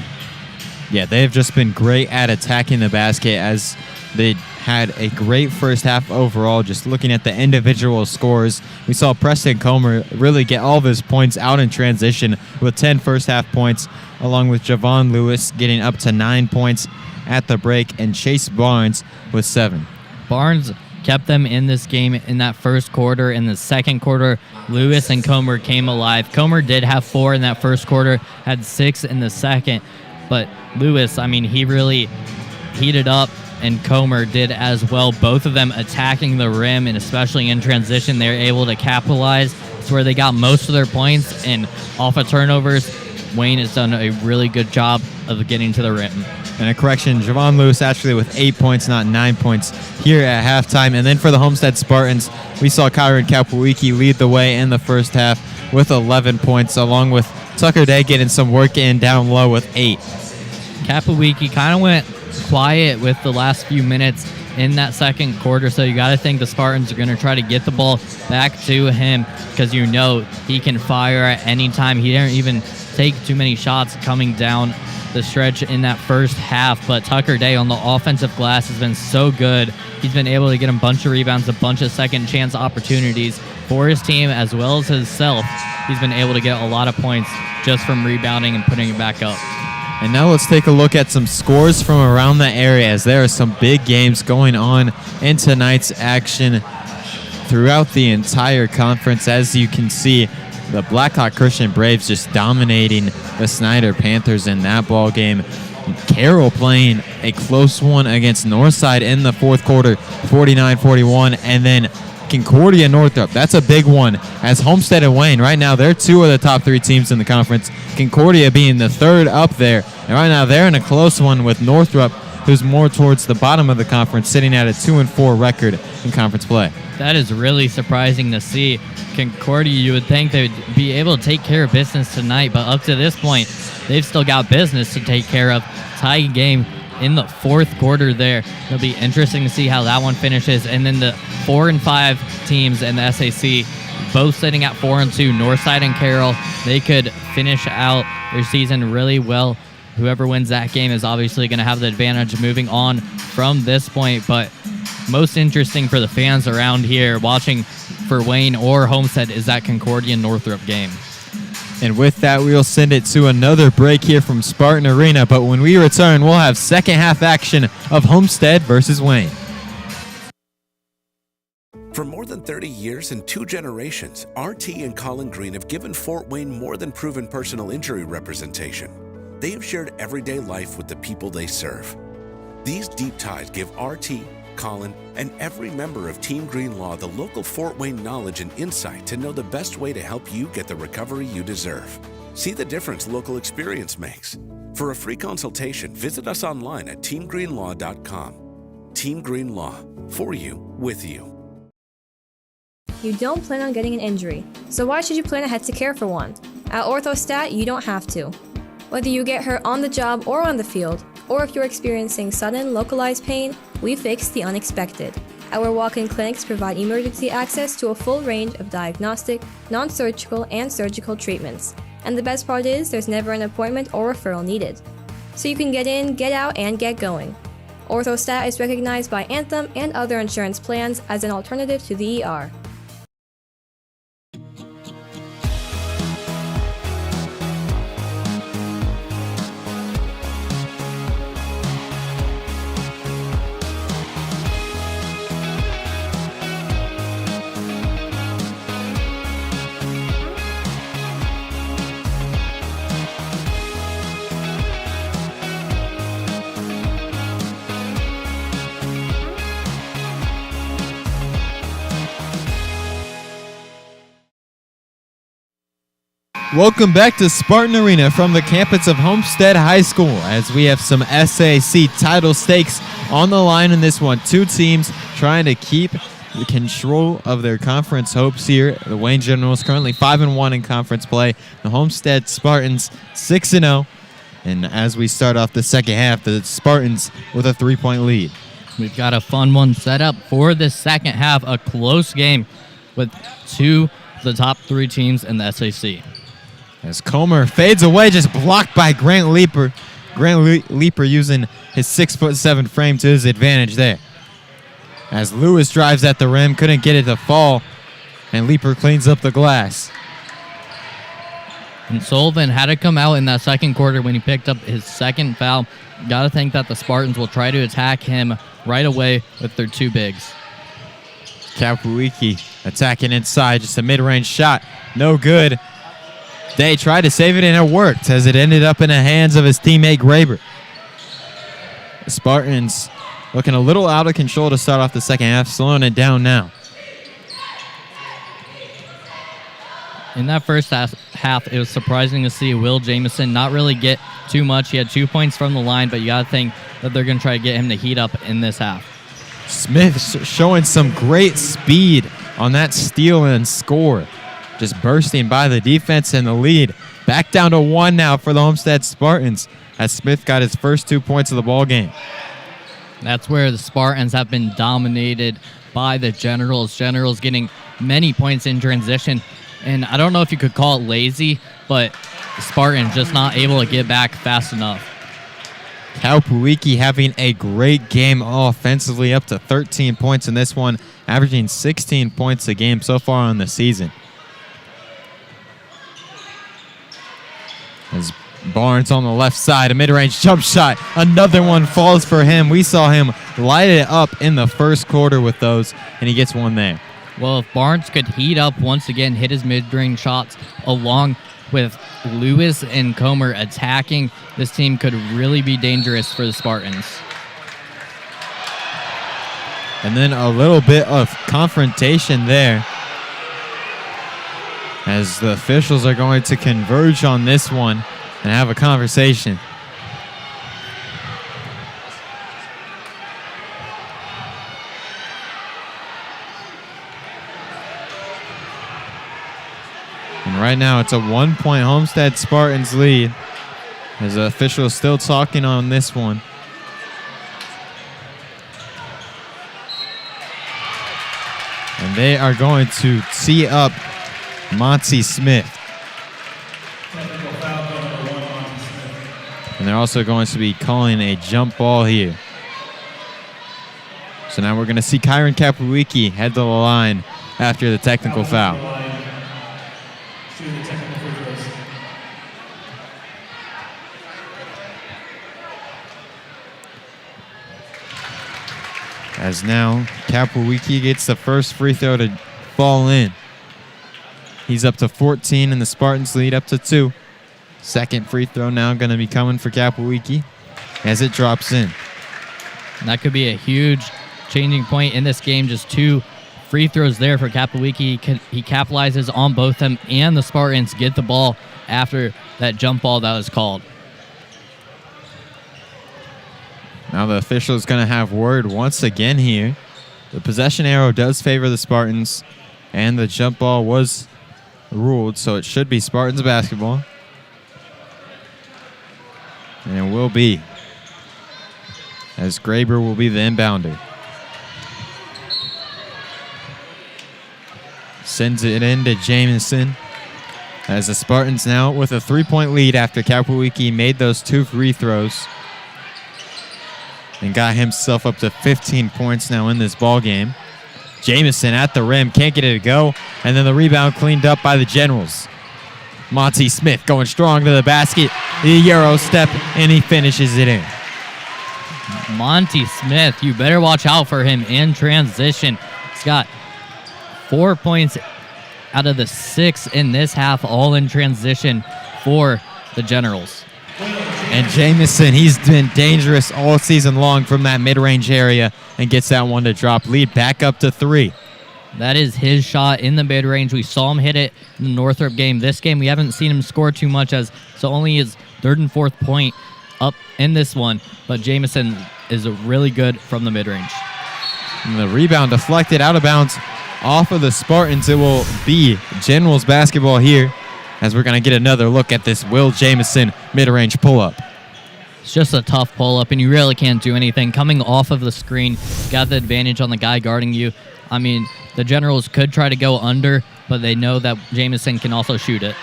S2: Yeah, they've just been great at attacking the basket, as they had a great first half overall. Just looking at the individual scores, we saw Preston Comer really get all of his points out in transition with 10 first half points, along with Javon Lewis getting up to 9 points at the break, and Chase Barnes with 7.
S3: Barnes kept them in this game in that first quarter. In the second quarter, Lewis and Comer came alive. Comer did have 4 in that first quarter, had 6 in the second, but Lewis, I mean, he really heated up, and Comer did as well. Both of them attacking the rim, and especially in transition, they were able to capitalize. It's where they got most of their points, and off of turnovers, Wayne has done a really good job of getting to the rim.
S2: And a correction, Javon Lewis actually with 8 points, not 9 points here at halftime. And then for the Homestead Spartans, we saw Kyron Kalpuiki lead the way in the first half with 11 points, along with Tucker Day getting some work in down low with 8.
S3: Kalpuiki kind of went quiet with the last few minutes in that second quarter, so you got to think the Spartans are going to try to get the ball back to him, because you know he can fire at any time. He didn't even take too many shots coming down the stretch in that first half, but Tucker Day on the offensive glass has been so good. He's been able to get a bunch of rebounds, a bunch of second chance opportunities, for his team as well as himself. He's been able to get a lot of points just from rebounding and putting it back up.
S2: And now let's take a look at some scores from around the area, as there are some big games going on in tonight's action throughout the entire conference. As you can see, the Blackhawk Christian Braves just dominating the Snyder Panthers in that ball game. Carroll playing a close one against Northside in the fourth quarter, 49-41, and then Concordia Northrop. That's a big one, as Homestead and Wayne, right now, they're two of the top three teams in the conference. Concordia being the third up there. And right now, they're in a close one with Northrop, who's more towards the bottom of the conference, sitting at a 2-4 record in conference play.
S3: That is really surprising to see. Concordia, you would think they'd be able to take care of business tonight, but up to this point, they've still got business to take care of. Tie game in the fourth quarter there. It'll be interesting to see how that one finishes. And then the 4 and 5 teams in the SAC, both sitting at 4 and 2, Northside and Carroll, they could finish out their season really well. Whoever wins that game is obviously going to have the advantage moving on from this point. But most interesting for the fans around here watching for Wayne or Homestead is that Concordia Northrop game.
S2: And with that, we'll send it to another break here from Spartan Arena. But when we return, we'll have second half action of Homestead versus Wayne.
S9: For more than 30 years and 2 generations, RT and Colin Green have given Fort Wayne more than proven personal injury representation. They have shared everyday life with the people they serve. These deep ties give RT, Colin, and every member of Team Green Law the local Fort Wayne knowledge and insight to know the best way to help you get the recovery you deserve. See the difference local experience makes. For a free consultation, visit us online at teamgreenlaw.com. Team Green Law, for you, with you.
S13: You don't plan on getting an injury, so why should you plan ahead to care for one? At Orthostat, you don't have to. Whether you get hurt on the job or on the field, or if you're experiencing sudden, localized pain, we fix the unexpected. Our walk-in clinics provide emergency access to a full range of diagnostic, non-surgical, and surgical treatments. And the best part is, there's never an appointment or referral needed. So you can get in, get out, and get going. Orthostat is recognized by Anthem and other insurance plans as an alternative to the ER.
S2: Welcome back to Spartan Arena from the campus of Homestead High School, as we have some SAC title stakes on the line in this one. Two teams trying to keep the control of their conference hopes here. The Wayne Generals currently 5-1 in conference play. The Homestead Spartans 6-0. And as we start off the second half, the Spartans with a 3-point lead.
S3: We've got a fun one set up for the second half, a close game with two of the top 3 teams in the SAC.
S2: As Comer fades away, just blocked by Grant Leeper. Grant Leeper using his 6'7" frame to his advantage there. As Lewis drives at the rim, couldn't get it to fall, and Leeper cleans up the glass.
S3: And Sullivan had to come out in that second quarter when he picked up his second foul. Got to think that the Spartans will try to attack him right away with their 2 bigs.
S2: Kapuiki attacking inside, just a mid-range shot, no good. Day tried to save it, and it worked as it ended up in the hands of his teammate Graber. The Spartans looking a little out of control to start off the second half, slowing it down now.
S3: In that first half, it was surprising to see Will Jamison not really get too much. He had 2 points from the line, but you got to think that they're going to try to get him to heat up in this half.
S2: Smith showing some great speed on that steal and score. Just bursting by the defense and the lead. Back down to 1 now for the Homestead Spartans as Smith got his first 2 points of the ball game.
S3: That's where the Spartans have been dominated by the Generals. Generals getting many points in transition. And I don't know if you could call it lazy, but the Spartans just not able to get back fast enough.
S2: Kaupuiki having a great game offensively, up to 13 points in this one, averaging 16 points a game so far on the season. As Barnes on the left side, a mid-range jump shot. Another one falls for him. We saw him light it up in the first quarter with those, and he gets one there.
S3: Well, if Barnes could heat up once again, hit his mid-range shots along with Lewis and Comer attacking, this team could really be dangerous for the Spartans.
S2: And then a little bit of confrontation there, as the officials are going to converge on this one and have a conversation. And right now it's a 1-point Homestead Spartans lead, as the official is still talking on this one. And they are going to tee up Monty Smith. And they're also going to be calling a jump ball here. So now we're going to see Kyron Kaupuiki head to the line after the technical foul. As now Kaupuiki gets the first free throw to fall in. He's up to 14 and the Spartans lead up to 2. Second free throw now going to be coming for Kaupuiki as it drops in.
S3: And that could be a huge changing point in this game. Just 2 free throws there for Kaupuiki. He capitalizes on both them, and the Spartans get the ball after that jump ball that was called.
S2: Now the official is going to have word once again here. The possession arrow does favor the Spartans, and the jump ball was ruled, so it should be Spartans basketball. And it will be, as Graber will be the inbounder. Sends it in to Jamison, as the Spartans now with a 3-point lead after Kaupuiki made those 2 free throws and got himself up to 15 points now in this ball game. Jamison at the rim, can't get it to go, and then the rebound cleaned up by the Generals. Monty Smith going strong to the basket, the Euro step, and he finishes it in.
S3: Monty Smith, you better watch out for him in transition. He's got 4 points out of the 6 in this half, all in transition for the Generals.
S2: And Jamison, he's been dangerous all season long from that mid-range area and gets that one to drop. Lead back up to 3.
S3: That is his shot in the mid-range. We saw him hit it in the Northrop game. This game, we haven't seen him score too much, as so only his 3rd and 4th point up in this one. But Jamison is really good from the mid-range.
S2: And the rebound deflected out of bounds off of the Spartans. It will be Generals basketball here, as we're going to get another look at this Will Jamison mid-range pull-up.
S3: It's just a tough pull-up, and you really can't do anything. Coming off of the screen, got the advantage on the guy guarding you. I mean, the Generals could try to go under, but they know that Jamison can also shoot it.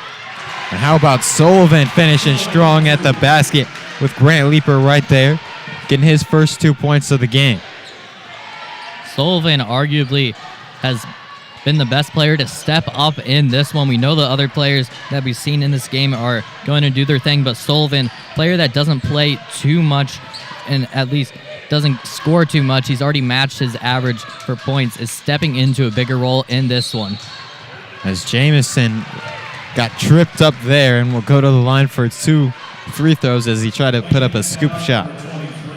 S2: And how about Sullivan finishing strong at the basket with Grant Leeper right there, getting his first 2 points of the game.
S3: Sullivan arguably has been the best player to step up in this one. We know the other players that we've seen in this game are going to do their thing, but Sullivan, player that doesn't play too much and at least doesn't score too much, he's already matched his average for points, is stepping into a bigger role in this one.
S2: As Jamison got tripped up there and will go to the line for 2 free throws as he tried to put up a scoop shot.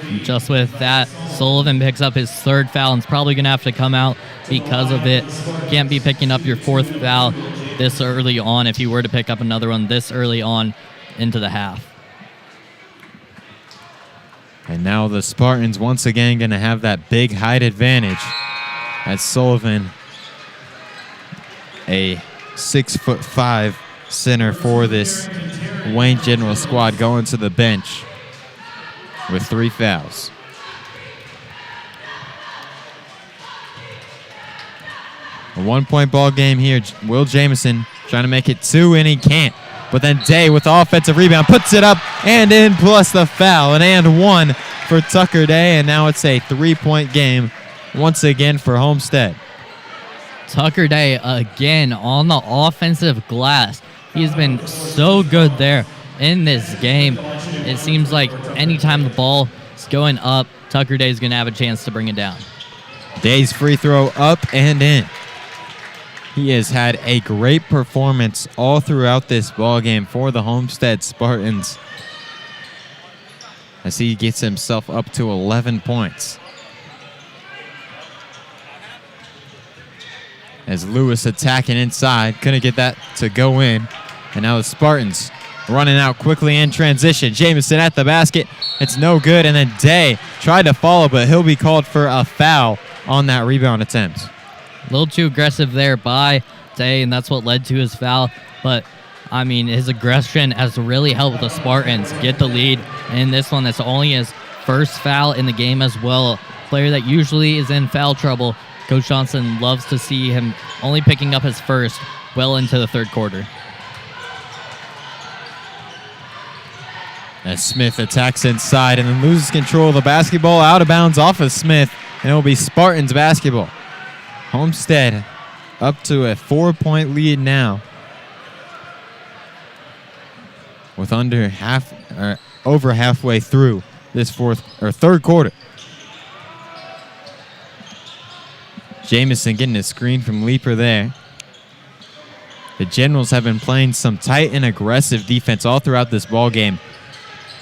S3: And just with that, Sullivan picks up his 3rd foul and is probably going to have to come out because of it. Can't be picking up your 4th foul this early on if you were to pick up another one this early on into the half.
S2: And now the Spartans once again going to have that big height advantage, as Sullivan, a 6'5" center for this Wayne General squad, going to the bench with 3 fouls. A 1-point ball game here. Will Jamison trying to make it 2, and he can't. But then Day with the offensive rebound puts it up and in, plus the foul. An and one for Tucker Day, and now it's a 3-point game once again for Homestead.
S3: Tucker Day again on the offensive glass. He's been so good there in this game. It seems like anytime the ball is going up, Tucker Day is going to have a chance to bring it down.
S2: Day's free throw up and in. He has had a great performance all throughout this ball game for the Homestead Spartans, as he gets himself up to 11 points. As Lewis attacking inside, couldn't get that to go in. And now the Spartans running out quickly in transition. Jamison at the basket. It's no good. And then Day tried to follow, but he'll be called for a foul on that rebound attempt.
S3: A little too aggressive there by Day, and that's what led to his foul. But, I mean, his aggression has really helped the Spartans get the lead. And this one, that's only his first foul in the game as well. A player that usually is in foul trouble. Coach Johnson loves to see him only picking up his first well into the third quarter.
S2: As Smith attacks inside and then loses control of the basketball, out of bounds off of Smith, and it will be Spartans basketball. Homestead up to a 4-point lead now, with over halfway through this third quarter. Jamison getting a screen from Leaper there. The Generals have been playing some tight and aggressive defense all throughout this ball game,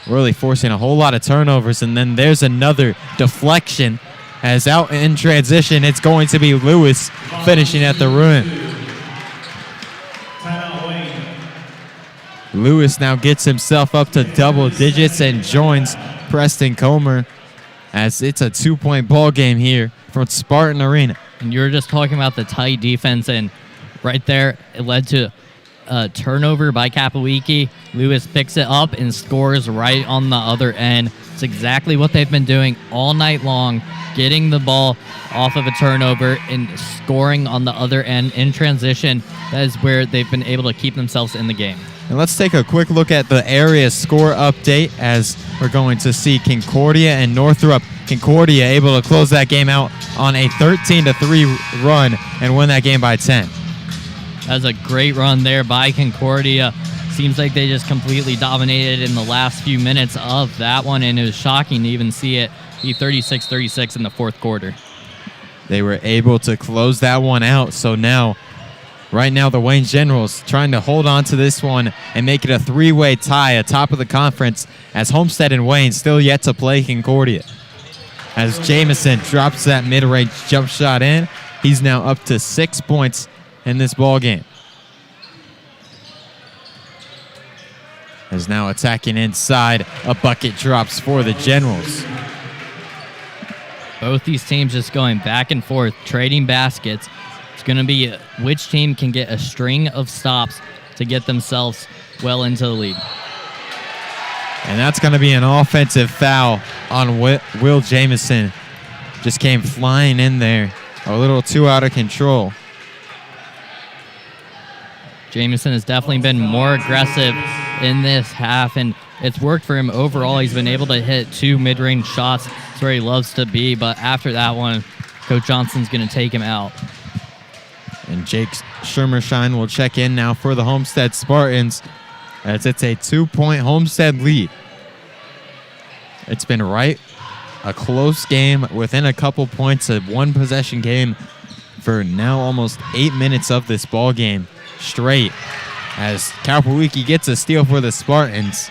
S2: really forcing a whole lot of turnovers. And then there's another deflection, as out in transition, it's going to be Lewis finishing at the rim. Lewis now gets himself up to double digits and joins Preston Comer, as it's a 2-point ball game here from Spartan Arena.
S3: And you were just talking about the tight defense, and right there, it led to a turnover by Kapowiki. Lewis picks it up and scores right on the other end. It's exactly what they've been doing all night long, getting the ball off of a turnover and scoring on the other end in transition. That is where they've been able to keep themselves in the game.
S2: And let's take a quick look at the area score update, as we're going to see Concordia and Northrop. Concordia able to close that game out on a 13-3 run and win that game by 10.
S3: That's a great run there by Concordia. Seems like they just completely dominated in the last few minutes of that one, and it was shocking to even see it be 36-36 in the fourth quarter.
S2: They were able to close that one out, so now, right now, the Wayne Generals trying to hold on to this one and make it a 3-way tie atop of the conference, as Homestead and Wayne still yet to play Concordia. As Jamison drops that mid-range jump shot in, he's now up to 6 points in this ball game. As now attacking inside, a bucket drops for the Generals.
S3: Both these teams just going back and forth, trading baskets. It's going to be which team can get a string of stops to get themselves well into the lead.
S2: And that's going to be an offensive foul on Will Jamison. Just came flying in there, a little too out of control.
S3: Jamison has definitely been more aggressive in this half, and it's worked for him overall. He's been able to hit 2 mid-range shots. That's where he loves to be, but after that one, Coach Johnson's going to take him out.
S2: And Jake Schermershine will check in now for the Homestead Spartans, as it's a 2-point Homestead lead. It's been a close game within a couple points, a 1-possession game for now almost 8 minutes of this ball game straight, as Kapowiki gets a steal for the Spartans.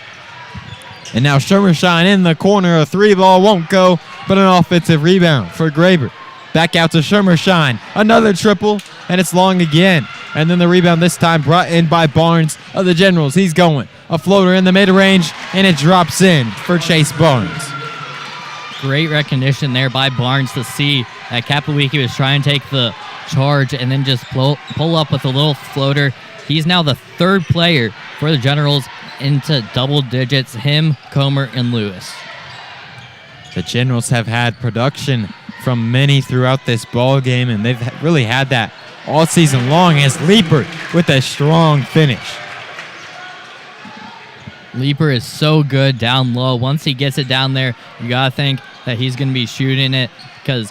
S2: And now Schermershine in the corner, a 3-ball won't go, but an offensive rebound for Graber. Back out to Schermershine, another triple, and it's long again. And then the rebound this time brought in by Barnes of the Generals. He's going. A floater in the mid-range, and it drops in for Chase Barnes.
S3: Great recognition there by Barnes to see that Kapowiki was trying to take the charge and then just pull up with a little floater. He's now the third player for the Generals into double digits, him, Comer, and Lewis.
S2: The Generals have had production from many throughout this ball game, and they've really had that all season long, as Leaper with a strong finish.
S3: Leaper is so good down low. Once he gets it down there, you got to think that he's going to be shooting it because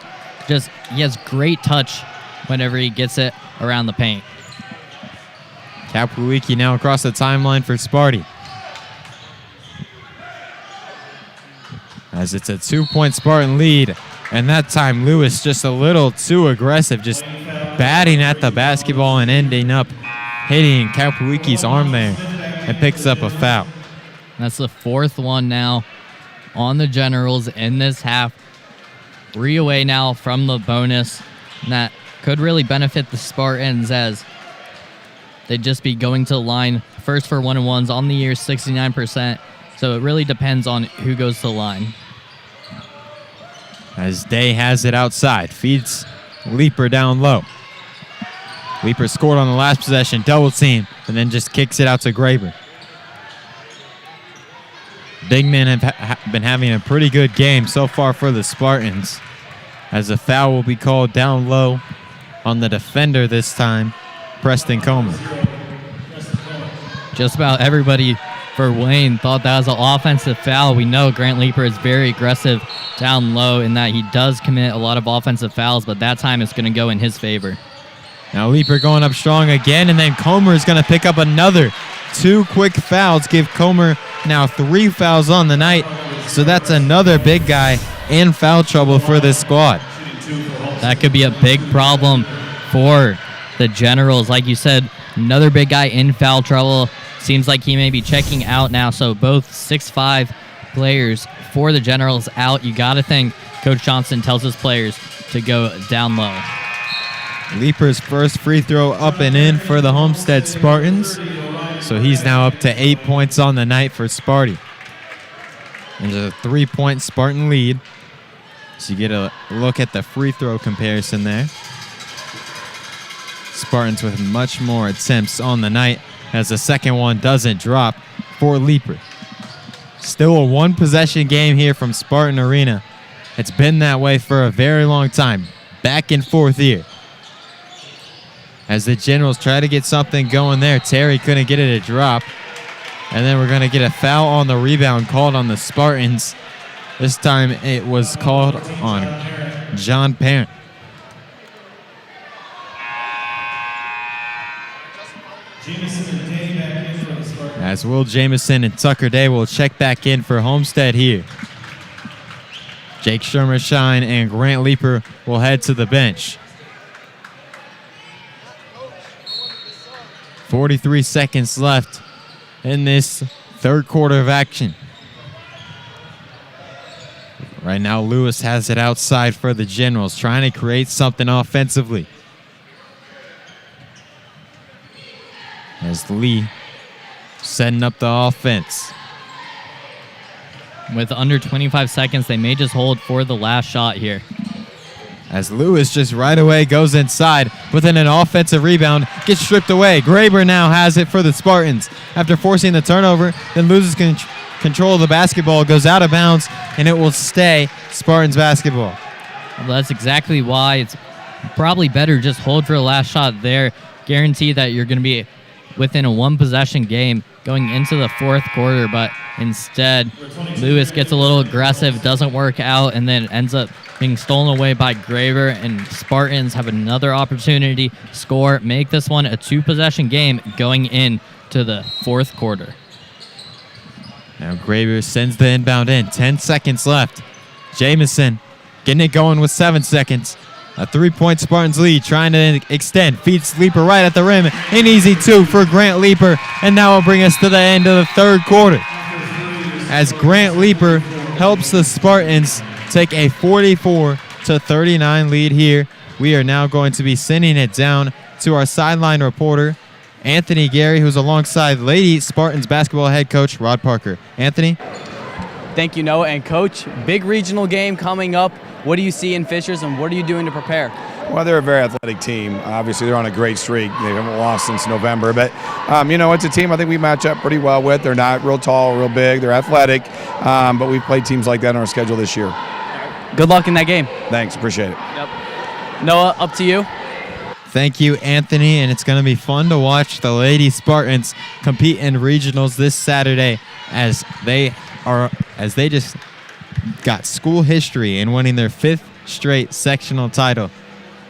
S3: he has great touch whenever he gets it around the paint.
S2: Kapwiecki now across the timeline for Sparty. As it's a 2-point Spartan lead. And that time, Lewis just a little too aggressive, just batting at the basketball and ending up hitting Kapwiecki's arm there and picks up a foul.
S3: That's the 4th one now on the Generals in this half. 3 away now from the bonus. And that could really benefit the Spartans as they'd just be going to the line first for 1-and-1s on the year, 69%. So it really depends on who goes to the line.
S2: As Day has it outside, feeds Leaper down low. Leaper scored on the last possession, double team, and then just kicks it out to Graber. Big men have been having a pretty good game so far for the Spartans, as a foul will be called down low on the defender this time, Preston Comer.
S3: Just about everybody for Wayne thought that was an offensive foul. We know Grant Leaper is very aggressive down low in that he does commit a lot of offensive fouls, but that time it's going to go in his favor.
S2: Now Leaper going up strong again, and then Comer is going to pick up another 2 quick fouls, give Comer now 3 fouls on the night. So that's another big guy in foul trouble for this squad.
S3: That could be a big problem for the Generals. Like you said, another big guy in foul trouble. Seems like he may be checking out now, so both 6'5" players for the Generals out. You got to think Coach Johnson tells his players to go down low.
S2: Leaper's first free throw up and in for the Homestead Spartans. So he's now up to 8 points on the night for Sparty. And there's a 3-point Spartan lead. So you get a look at the free throw comparison there. Spartans with much more attempts on the night, as the second one doesn't drop for Leaper. Still a 1-possession game here from Spartan Arena. It's been that way for a very long time. Back and forth here. As the Generals try to get something going there, Terry couldn't get it to drop. And then we're going to get a foul on the rebound called on the Spartans. This time it was called on John Parent. As Will Jamison and Tucker Day will check back in for Homestead here. Jake Shermershine and Grant Leaper will head to the bench. 43 seconds left in this third quarter of action. Right now, Lewis has it outside for the Generals, trying to create something offensively. As Lee setting up the offense.
S3: With under 25 seconds, they may just hold for the last shot here.
S2: As Lewis just right away goes inside, but then an offensive rebound gets stripped away. Graber now has it for the Spartans. After forcing the turnover, then loses control of the basketball, goes out of bounds, and it will stay Spartans basketball.
S3: Well, that's exactly why it's probably better just hold for the last shot there. Guarantee that you're going to be within a 1-possession game going into the fourth quarter, but instead Lewis gets a little aggressive, doesn't work out, and then ends up being stolen away by Graber, and Spartans have another opportunity to score, make this one a 2-possession game going into the fourth quarter.
S2: Now Graber sends the inbound in, 10 seconds left. Jamison getting it going with 7 seconds. A 3-point Spartans lead, trying to extend. Feeds Leaper right at the rim. An easy 2 for Grant Leaper. And now will bring us to the end of the third quarter, as Grant Leaper helps the Spartans take a 44-39 lead here. We are now going to be sending it down to our sideline reporter, Anthony Gery, who's alongside Lady Spartans basketball head coach Rod Parker. Anthony?
S6: Thank you, Noah. And Coach, big regional game coming up. What do you see in Fishers, and what are you doing to prepare?
S14: Well, they're a very athletic team. Obviously, they're on a great streak. They haven't lost since November. But, it's a team I think we match up pretty well with. They're not real tall, real big. They're athletic. But we've played teams like that on our schedule this year.
S6: Good luck in that game.
S14: Thanks. Appreciate it.
S6: Yep. Noah, up to you.
S2: Thank you, Anthony, and it's going to be fun to watch the Lady Spartans compete in regionals this Saturday as they just got school history in winning their 5th straight sectional title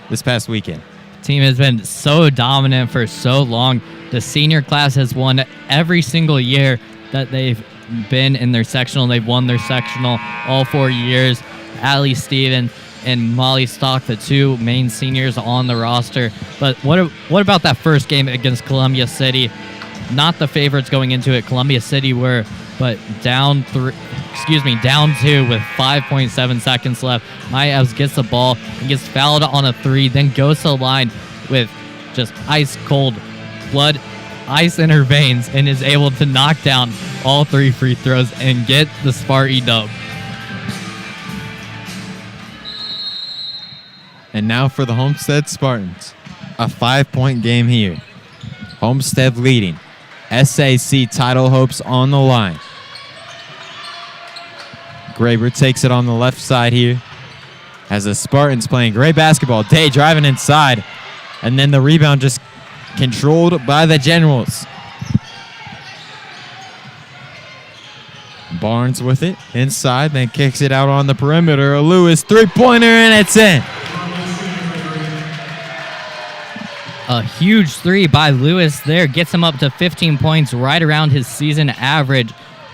S2: this past weekend.
S3: Team has been so dominant for so long. The senior class has won every single year that they've been in their sectional. They've won their sectional all 4 years. Allie Stevens and Molly Stock, the 2 main seniors on the roster. But what about that first game against Columbia City? Not the favorites going into it. Columbia City were, but down 2 with 5.7 seconds left. Maya Evs gets the ball and gets fouled on a 3, then goes to the line with just ice cold blood, ice in her veins, and is able to knock down all 3 free throws and get the Sparty dub.
S2: And now for the Homestead Spartans, a 5-point game here. Homestead leading. SAC title hopes on the line. Graber takes it on the left side here as the Spartans playing great basketball. Day driving inside, and then the rebound just controlled by the Generals. Barnes with it inside, then kicks it out on the perimeter. A Lewis three-pointer, and it's in.
S3: A huge 3 by Lewis there gets him up to 15 points, right around his season average.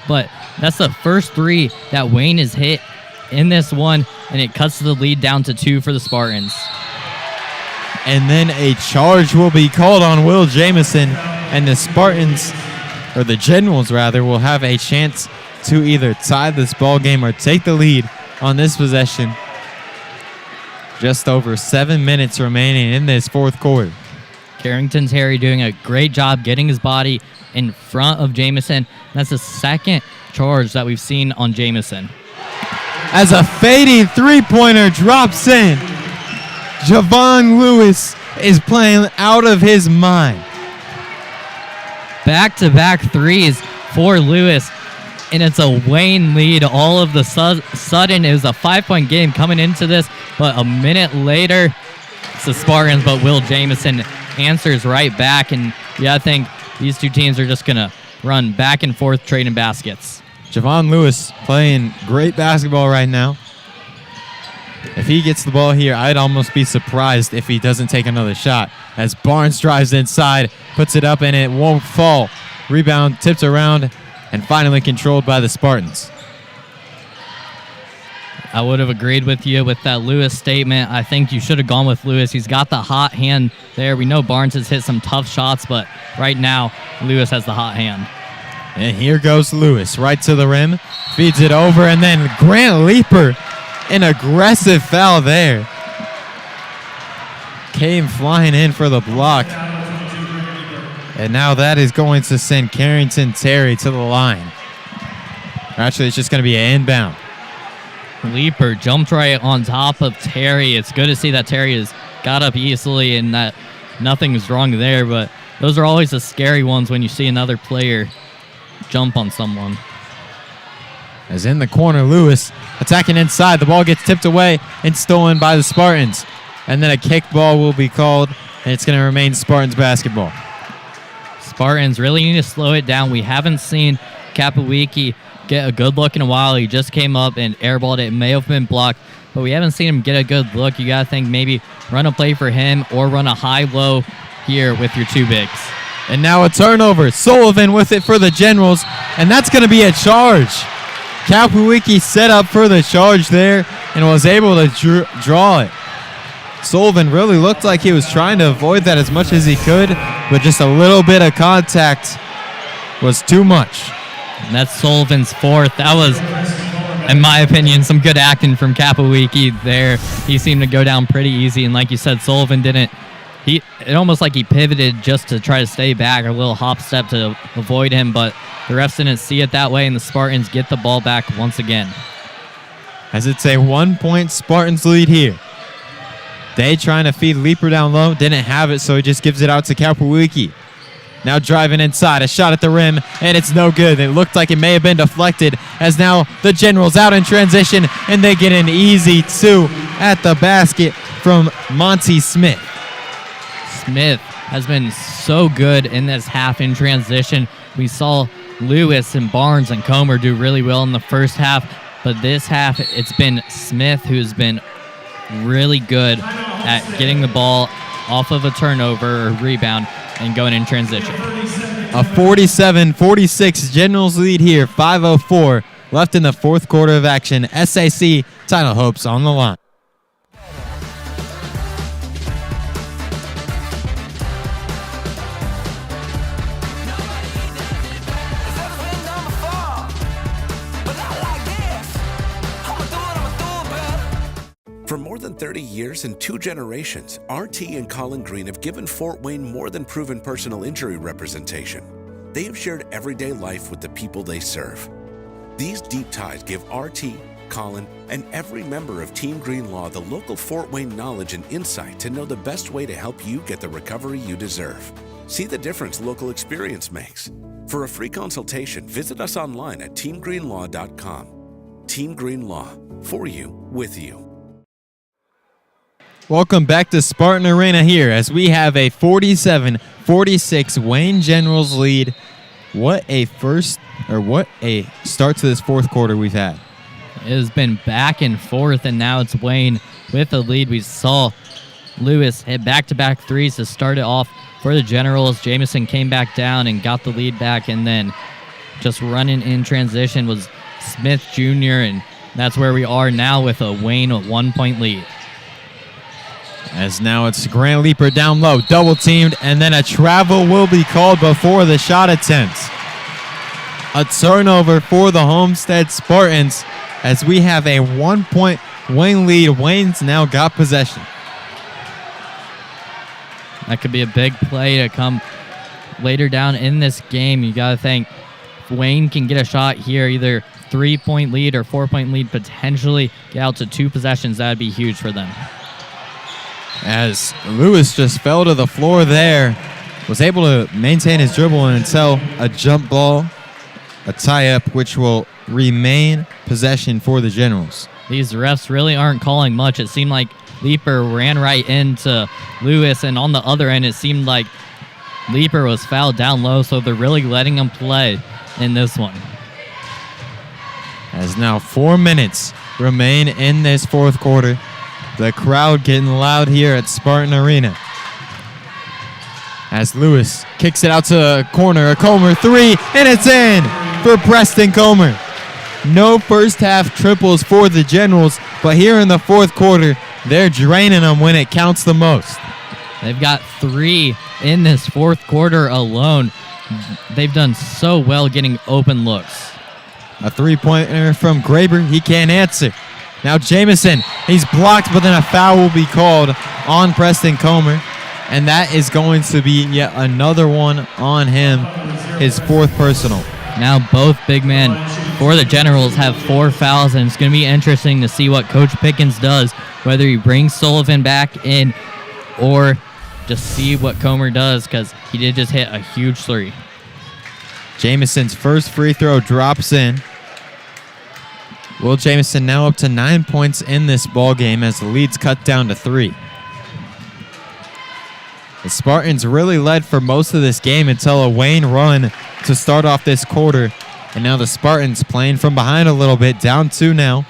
S3: But that's the first 3 that Wayne has hit in this one, and it cuts the lead down to 2 for the Spartans.
S2: And then a charge will be called on Will Jamison, and the Spartans, or the Generals rather, will have a chance to either tie this ball game or take the lead on this possession. Just over 7 minutes remaining in this fourth quarter.
S3: Carrington Terry doing a great job getting his body in front of Jamison. That's the second charge that we've seen on Jamison.
S2: As a fading three-pointer drops in, Javon Lewis is playing out of his mind.
S3: Back-to-back 3s for Lewis, and it's a Wayne lead. All of the sudden, it was a 5-point game coming into this, but a minute later, it's the Spartans, but Will Jamison answers right back, and yeah, I think these 2 teams are just going to run back and forth trading baskets.
S2: Javon Lewis playing great basketball right now. If he gets the ball here, I'd almost be surprised if he doesn't take another shot. As Barnes drives inside, puts it up, and it won't fall. Rebound tipped around and finally controlled by the Spartans.
S3: I would have agreed with you with that Lewis statement. I think you should have gone with Lewis. He's got the hot hand there. We know Barnes has hit some tough shots, but right now, Lewis has the hot hand.
S2: And here goes Lewis, right to the rim, feeds it over, and then Grant Leeper, an aggressive foul there. Came flying in for the block. And now that is going to send Carrington Terry to the line. Actually, it's just going to be an inbound.
S3: Leeper jumped right on top of Terry. It's good to see that Terry has got up easily and that nothing's wrong there, but those are always the scary ones when you see another player jump on someone.
S2: As in the corner, Lewis attacking inside. The ball gets tipped away and stolen by the Spartans. And then a kick ball will be called, and it's going to remain Spartans basketball.
S3: Spartans really need to slow it down. We haven't seen Kapowicki get a good look in a while. He just came up and airballed it. It may have been blocked, but we haven't seen him get a good look. You got to think maybe run a play for him or run a high-low here with your 2 bigs.
S2: And now a turnover. Sullivan with it for the Generals, and that's going to be a charge. Kapowicki set up for the charge there and was able to draw it. Sullivan really looked like he was trying to avoid that as much as he could, but just a little bit of contact was too much.
S3: And that's Sullivan's 4th. That was, in my opinion, some good acting from Kapowicki there. He seemed to go down pretty easy, and like you said, Sullivan didn't. It almost like he pivoted just to try to stay back, a little hop step to avoid him, but the refs didn't see it that way, and the Spartans get the ball back once again.
S2: As it's a 1-point Spartans lead here. Day trying to feed Leeper down low, didn't have it, so he just gives it out to Kapowicki. Now driving inside, a shot at the rim, and it's no good. It looked like it may have been deflected, as now the Generals out in transition, and they get an easy 2 at the basket from Monty Smith.
S3: Smith has been so good in this half in transition. We saw Lewis and Barnes and Comer do really well in the first half, but this half it's been Smith who's been really good at getting the ball off of a turnover or rebound and going in transition.
S2: A 47-46 Generals lead here, 5:04 left in the fourth quarter of action. SAC title hopes on the line.
S9: For more than 30 years and 2 generations, RT and Colin Green have given Fort Wayne more than proven personal injury representation. They have shared everyday life with the people they serve. These deep ties give RT, Colin, and every member of Team Green Law the local Fort Wayne knowledge and insight to know the best way to help you get the recovery you deserve. See the difference local experience makes. For a free consultation, visit us online at teamgreenlaw.com. Team Green Law, for you, with you.
S2: Welcome back to Spartan Arena here as we have a 47-46 Wayne Generals lead. What a start to this fourth quarter we've had.
S3: It has been back and forth, and now it's Wayne with the lead. We saw Lewis hit back-to-back threes to start it off for the Generals. Jamison came back down and got the lead back, and then just running in transition was Smith Jr., and that's where we are now with a Wayne 1-point lead.
S2: As now it's Grant Leaper down low, double teamed, and then a travel will be called before the shot attempts. A turnover for the Homestead Spartans as we have a 1-point Wayne lead. Wayne's now got possession.
S3: That could be a big play to come later down in this game. You got to think if Wayne can get a shot here, either 3-point lead or 4-point lead, potentially get out to 2 possessions, that would be huge for them.
S2: As Lewis just fell to the floor there, was able to maintain his dribble until a jump ball, a tie-up, which will remain possession for the Generals.
S3: These refs really aren't calling much. It seemed like Leaper ran right into Lewis, and on the other end, it seemed like Leaper was fouled down low, so they're really letting him play in this one.
S2: As now 4 minutes remain in this fourth quarter. The crowd getting loud here at Spartan Arena. As Lewis kicks it out to a corner, a Comer three, and it's in for Preston Comer. No first half triples for the Generals, but here in the fourth quarter, they're draining them when it counts the most.
S3: They've got 3 in this fourth quarter alone. They've done so well getting open looks.
S2: A three-pointer from Graber, he can't answer. Now Jamison, he's blocked, but then a foul will be called on Preston Comer, and that is going to be yet another one on him, his 4th personal.
S3: Now both big men for the Generals have 4 fouls, and it's going to be interesting to see what Coach Pickens does, whether he brings Sullivan back in or just see what Comer does, because he did just hit a huge 3.
S2: Jamison's first free throw drops in. Will Jamison now up to 9 points in this ball game as the lead's cut down to 3. The Spartans really led for most of this game until a Wayne run to start off this quarter. And now the Spartans playing from behind a little bit, down 2 now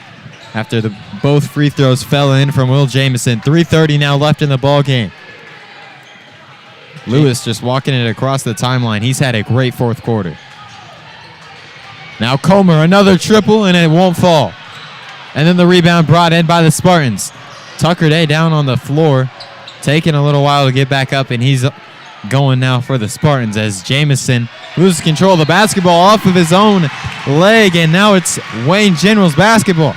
S2: after both free throws fell in from Will Jamison. 3:30 now left in the ball game. Lewis just walking it across the timeline. He's had a great fourth quarter. Now Comer, another triple, and it won't fall. And then the rebound brought in by the Spartans. Tucker Day down on the floor, taking a little while to get back up, and he's going now for the Spartans as Jamison loses control of the basketball off of his own leg, and now it's Wayne Generals basketball.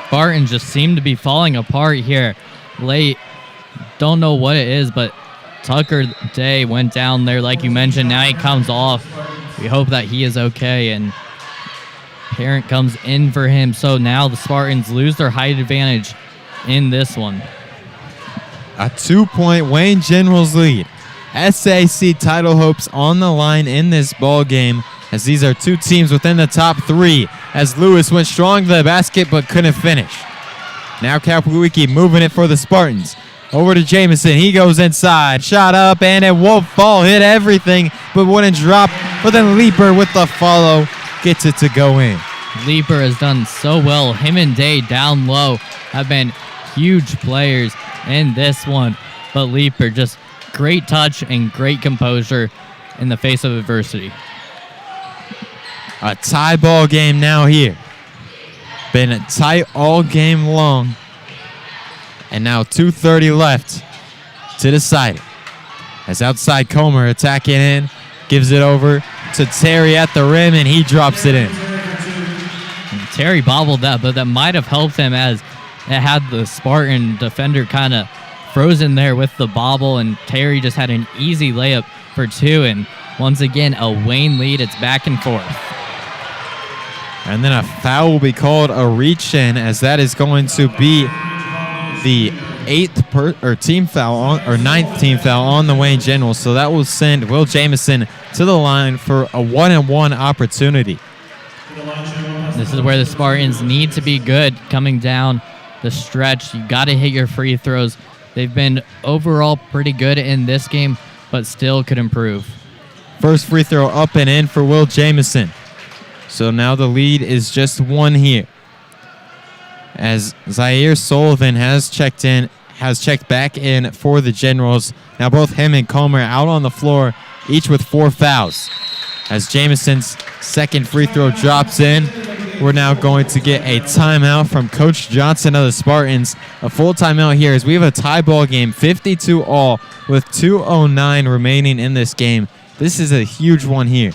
S3: Spartans just seem to be falling apart here late. Don't know what it is, but Tucker Day went down there like you mentioned. Now he comes off. We hope that he is okay, and Parent comes in for him. So now the Spartans lose their height advantage in this one.
S2: A 2-point Wayne Generals lead. SAC title hopes on the line in this ball game, as these are 2 teams within the top 3, as Lewis went strong to the basket but couldn't finish. Now Kapłowicki moving it for the Spartans. Over to Jamison. He goes inside. Shot up, and it won't fall. Hit everything, but wouldn't drop. But then Leaper with the follow gets it to go in.
S3: Leaper has done so well. Him and Day down low have been huge players in this one. But Leaper, just great touch and great composure in the face of adversity.
S2: A tie ball game now here. Been tight all game long. And now 2:30 left to decide it. As outside Comer attacking in, gives it over to Terry at the rim, and he drops it in.
S3: Terry bobbled that, but that might have helped him as it had the Spartan defender kind of frozen there with the bobble, and Terry just had an easy layup for two. And once again, a Wayne lead. It's back and forth.
S2: And then a foul will be called, a reach in, as that is going to be the ninth team foul on the Wayne Generals. So that will send Will Jamison to the line for a 1-and-1 opportunity.
S3: This is where the Spartans need to be good coming down the stretch. You got to hit your free throws. They've been overall pretty good in this game, but still could improve.
S2: First free throw up and in for Will Jamison. So now the lead is just one here. As Zaire Sullivan has checked back in for the Generals. Now both him and Comer out on the floor, each with 4 fouls. As Jamison's second free throw drops in, we're now going to get a timeout from Coach Johnson of the Spartans. A full timeout here as we have a tie ball game, 52-all, with 2:09 remaining in this game. This is a huge one here.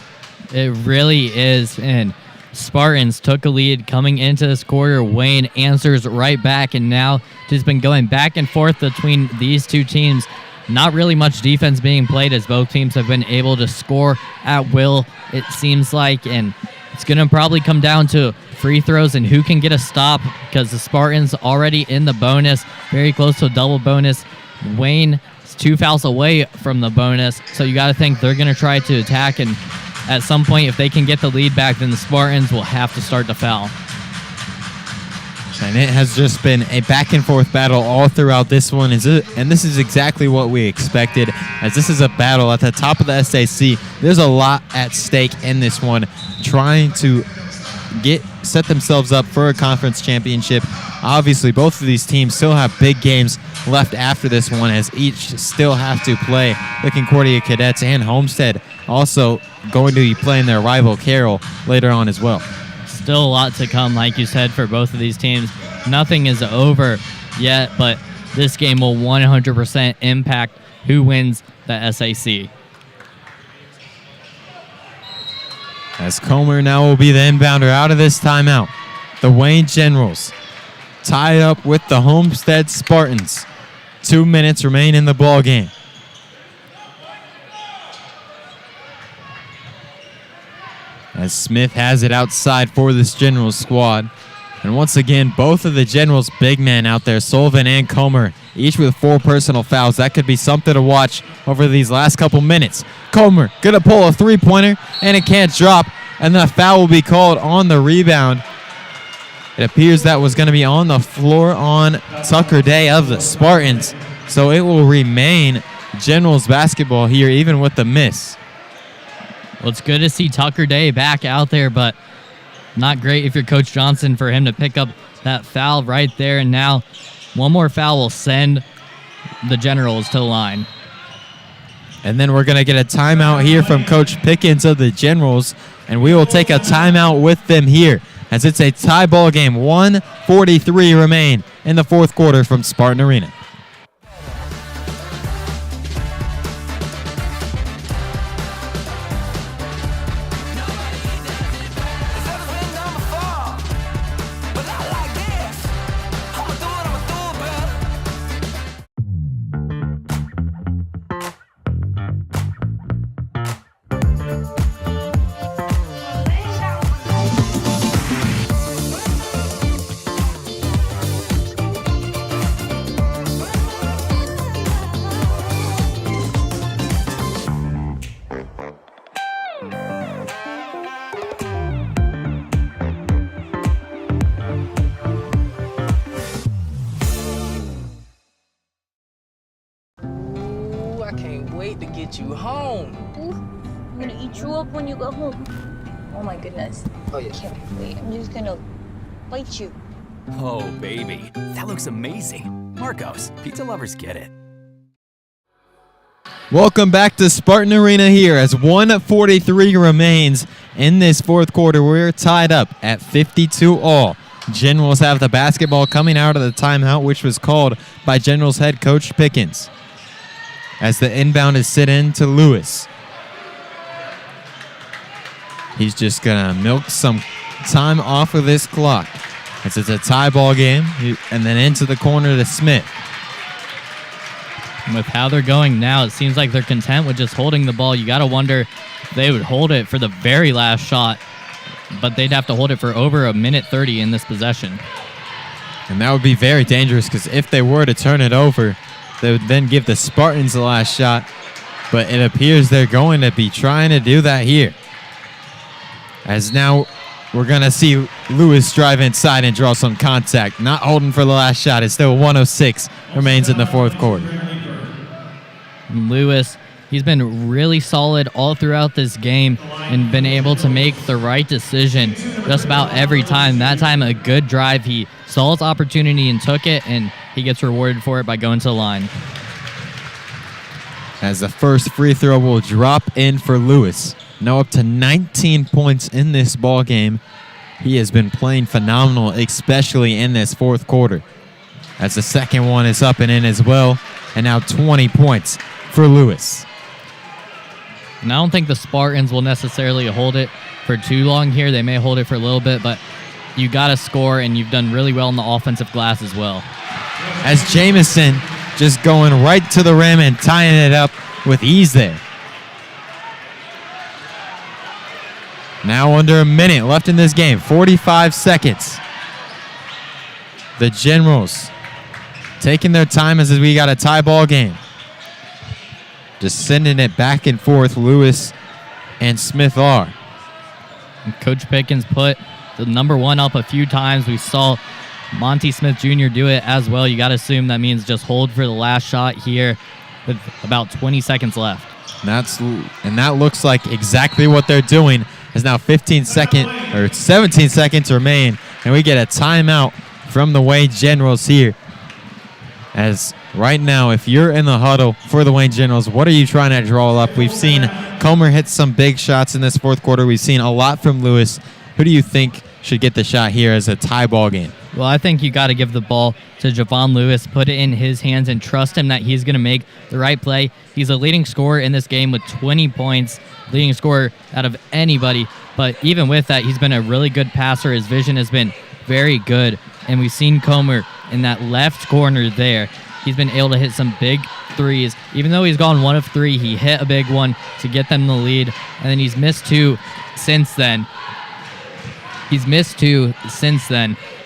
S3: It really is, and Spartans took a lead coming into this quarter. Wayne answers right back, and now just been going back and forth between these two teams. Not really much defense being played as both teams have been able to score at will, it seems like, and it's going to probably come down to free throws and who can get a stop, because the Spartans already in the bonus, very close to a double bonus. Wayne is 2 fouls away from the bonus, so you got to think they're going to try to attack, and at some point, if they can get the lead back, then the Spartans will have to start to foul.
S2: And it has just been a back-and-forth battle all throughout this one. And this is exactly what we expected, as this is a battle at the top of the SAC. There's a lot at stake in this one, trying to set themselves up for a conference championship. Obviously, both of these teams still have big games left after this one, as each still have to play the Concordia Cadets, and Homestead also going to be playing their rival Carroll later on as well.
S3: Still a lot to come, like you said, for both of these teams. Nothing is over yet, but this game will 100% impact who wins the SAC.
S2: As Comer now will be the inbounder out of this timeout. The Wayne Generals tied up with the Homestead Spartans. 2 minutes remain in the ball game. As Smith has it outside for this Generals squad. And once again, both of the Generals' big men out there, Sullivan and Comer, each with 4 personal fouls. That could be something to watch over these last couple minutes. Comer going to pull a three-pointer, and it can't drop. And the foul will be called on the rebound. It appears that was going to be on the floor on Tucker Day of the Spartans. So it will remain Generals basketball here, even with the miss.
S3: Well, it's good to see Tucker Day back out there, but not great if you're Coach Johnson for him to pick up that foul right there. And now one more foul will send the Generals to the line.
S2: And then we're going to get a timeout here from Coach Pickens of the Generals, and we will take a timeout with them here, as it's a tie ball game. 1:43 remain in the fourth quarter from Spartan Arena.
S15: chew up when you go home. Oh my goodness. Oh yeah. Can't wait. I'm just gonna bite you.
S16: Oh, baby. That looks amazing. Marcos, pizza lovers get it.
S2: Welcome back to Spartan Arena here as 1:43 remains in this fourth quarter. We're tied up at 52 all. Generals have the basketball coming out of the timeout, which was called by Generals head coach Pickens. As the inbound is sit in to Lewis. He's just going to milk some time off of this clock. It's a tie ball game, and then into the corner to Smith.
S3: And with how they're going now, it seems like they're content with just holding the ball. You got to wonder if they would hold it for the very last shot, but they'd have to hold it for over a minute 30 in this possession.
S2: And that would be very dangerous because if they were to turn it over, they would then give the Spartans the last shot. But it appears they're going to be trying to do that here. As now we're going to see Lewis drive inside and draw some contact. Not holding for the last shot. It's still 1:06 remains in the fourth quarter.
S3: Lewis, he's been really solid all throughout this game and been able to make the right decision just about every time. That time, a good drive. He saw his opportunity and took it, and he gets rewarded for it by going to the line.
S2: As the first free throw will drop in for Lewis. Now up to 19 points in this ball game. He has been playing phenomenal, especially in this fourth quarter. As the second one is up and in as well. And now 20 points for Lewis.
S3: And I don't think the Spartans will necessarily hold it for too long here. They may hold it for a little bit, but you got to score, and you've done really well in the offensive glass as well.
S2: As Jamison just going right to the rim and tying it up with ease there. Now under a minute left in this game, 45 seconds. The Generals taking their time as we got a tie ball game. Just sending it back and forth, Lewis and Smith are.
S3: And Coach Pickens put the number one up a few times. We saw Monty Smith Jr. do it as well. You got to assume that means just hold for the last shot here with about 20 seconds left.
S2: And that looks like exactly what they're doing. As now 17 seconds remain, and we get a timeout from the Wayne Generals here. As right now, if you're in the huddle for the Wayne Generals, what are you trying to draw up? We've seen Comer hit some big shots in this fourth quarter. We've seen a lot from Lewis. Who do you think should get the shot here as a tie ball game?
S3: Well, I think you got to give the ball to Javon Lewis, put it in his hands, and trust him that he's going to make the right play. He's a leading scorer in this game with 20 points, leading scorer out of anybody. But even with that, he's been a really good passer. His vision has been very good. And we've seen Comer in that left corner there. He's been able to hit some big threes. Even though he's gone 1 of 3, he hit a big one to get them the lead. And then he's missed 2 since then.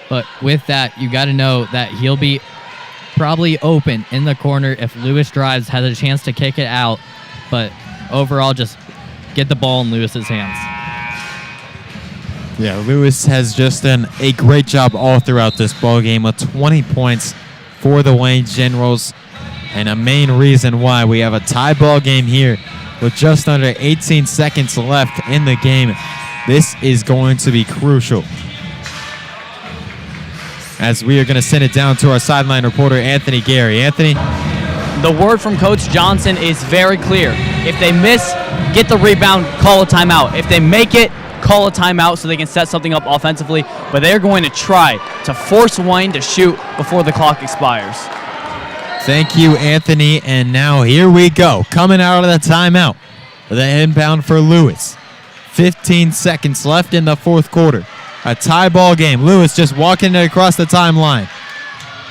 S3: But with that, you got to know that he'll be probably open in the corner if Lewis drives, has a chance to kick it out. But overall, just get the ball in Lewis's hands.
S2: Yeah, Lewis has just done a great job all throughout this ball game with 20 points for the Wayne Generals, and a main reason why we have a tie ball game here with just under 18 seconds left in the game. This is going to be crucial. As we are going to send it down to our sideline reporter, Anthony Gery. Anthony?
S6: The word from Coach Johnson is very clear. If they miss, get the rebound, call a timeout. If they make it, call a timeout so they can set something up offensively. But they're going to try to force Wayne to shoot before the clock expires.
S2: Thank you, Anthony. And now here we go. Coming out of the timeout. The inbound for Lewis. 15 seconds left in the fourth quarter. A tie ball game. Lewis just walking it across the timeline.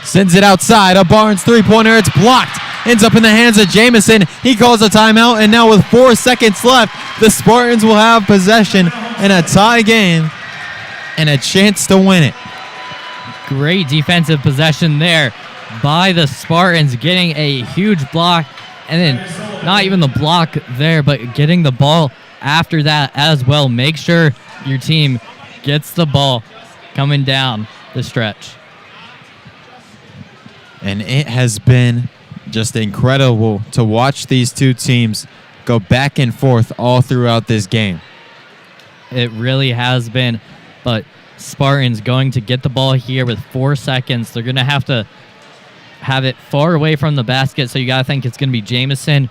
S2: Sends it outside. A Barnes three-pointer. It's blocked. Ends up in the hands of Jamison. He calls a timeout, and now with 4 seconds left, the Spartans will have possession in a tie game and a chance to win it.
S3: Great defensive possession there by the Spartans, getting a huge block, and then not even the block there, but getting the ball after that as well. Make sure your team gets the ball coming down the stretch.
S2: And it has been just incredible to watch these two teams go back and forth all throughout this game.
S3: It really has been, but Spartans going to get the ball here with 4 seconds. They're going to have it far away from the basket, so you got to think it's going to be Jamison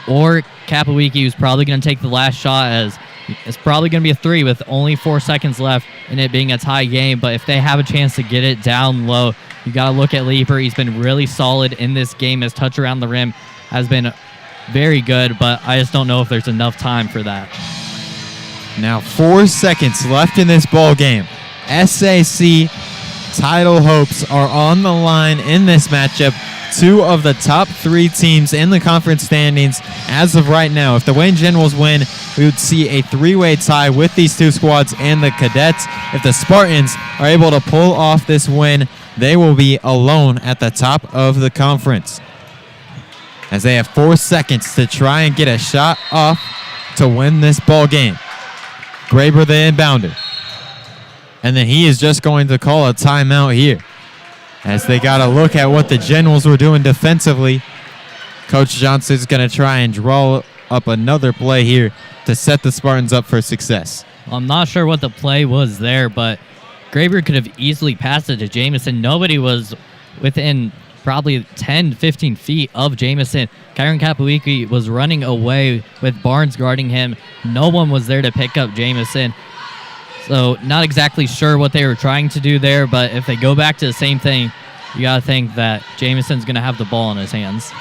S3: or Kapowicki, who's probably going to take the last shot, as it's probably going to be a 3 with only 4 seconds left and it being a tie game. But if they have a chance to get it down low, you got to look at Leaper. He's been really solid in this game. His touch around the rim has been very good, but I just don't know if there's enough time for that.
S2: Now 4 seconds left in this ball game. SAC title hopes are on the line in this matchup. 2 of the top 3 teams in the conference standings as of right now. If the Wayne Generals win, we would see a 3-way tie with these 2 squads and the Cadets. If the Spartans are able to pull off this win, they will be alone at the top of the conference, as they have 4 seconds to try and get a shot off to win this ball game. Graber, the inbounder. And then he is just going to call a timeout here, as they got to look at what the Generals were doing defensively. Coach Johnson's going to try and draw up another play here to set the Spartans up for success.
S3: I'm not sure what the play was there, but Graber could have easily passed it to Jamison. Nobody was within probably 10, 15 feet of Jamison. Kyron Kapowicki was running away with Barnes guarding him. No one was there to pick up Jamison. So not exactly sure what they were trying to do there, but if they go back to the same thing, you got to think that Jamison's going to have the ball in his hands.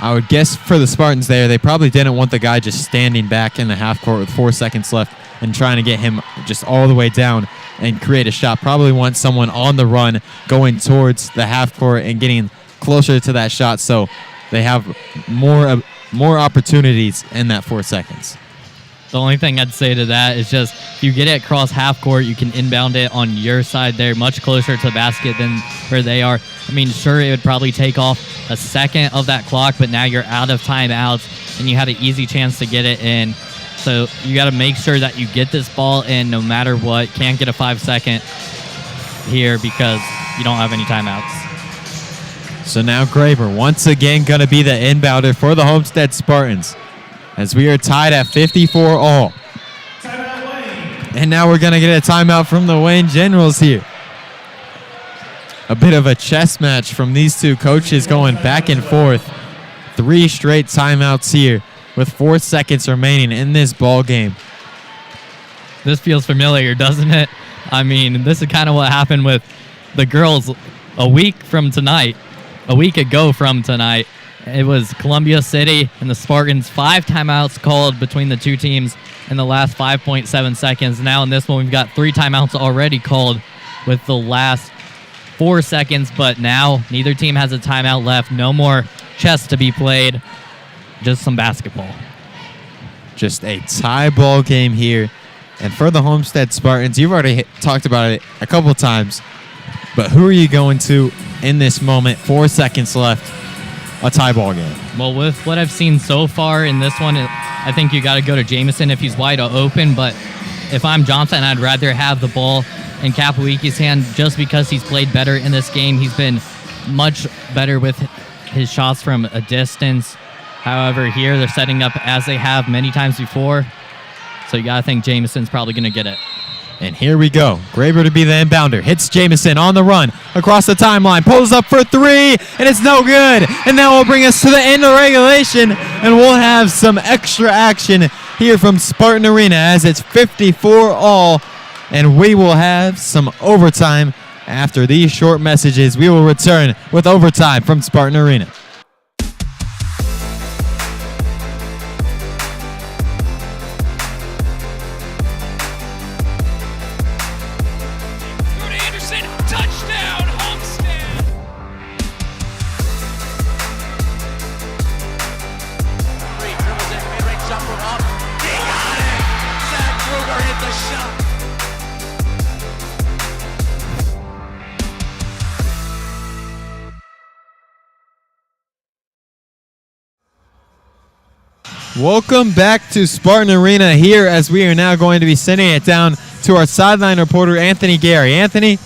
S2: I would guess for the Spartans there, they probably didn't want the guy just standing back in the half court with 4 seconds left and trying to get him just all the way down and create a shot. Probably want someone on the run going towards the half court and getting closer to that shot, so they have more opportunities in that 4 seconds.
S3: The only thing I'd say to that is just if you get it across half court, you can inbound it on your side there, much closer to the basket than where they are. I mean, sure, it would probably take off a second of that clock, but now you're out of timeouts and you had an easy chance to get it in. So you got to make sure that you get this ball in no matter what. Can't get a 5-second here because you don't have any timeouts.
S2: So now Graber once again going to be the inbounder for the Homestead Spartans, as we are tied at 54 all. And now we're going to get a timeout from the Wayne Generals here. A bit of a chess match from these 2 coaches going back and forth. 3 straight timeouts here with 4 seconds remaining in this ball game.
S3: This feels familiar, doesn't it? I mean, this is kind of what happened with the girls a week ago from tonight. It was Columbia City and the Spartans. 5 timeouts called between the 2 teams in the last 5.7 seconds. Now in this one, we've got 3 timeouts already called with the last 4 seconds, but now neither team has a timeout left. No more chess to be played, just some basketball.
S2: Just a tie ball game here. And for the Homestead Spartans, you've already talked about it a couple times, but who are you going to in this moment? 4 seconds left. A tie ball game.
S3: Well, with what I've seen so far in this one, I think you got to go to Jamison if he's wide open. But if I'm Johnson, I'd rather have the ball in Kapowicki's hand just because he's played better in this game. He's been much better with his shots from a distance. However, here they're setting up as they have many times before. So you got to think Jamison's probably going to get it.
S2: And here we go. Graber to be the inbounder. Hits Jamison on the run across the timeline. Pulls up for 3, and it's no good. And that will bring us to the end of regulation, and we'll have some extra action here from Spartan Arena as it's 54 all, and we will have some overtime. After these short messages, we will return with overtime from Spartan Arena. Welcome back to Spartan Arena here, as we are now going to be sending it down to our sideline reporter, Anthony Gery. Anthony?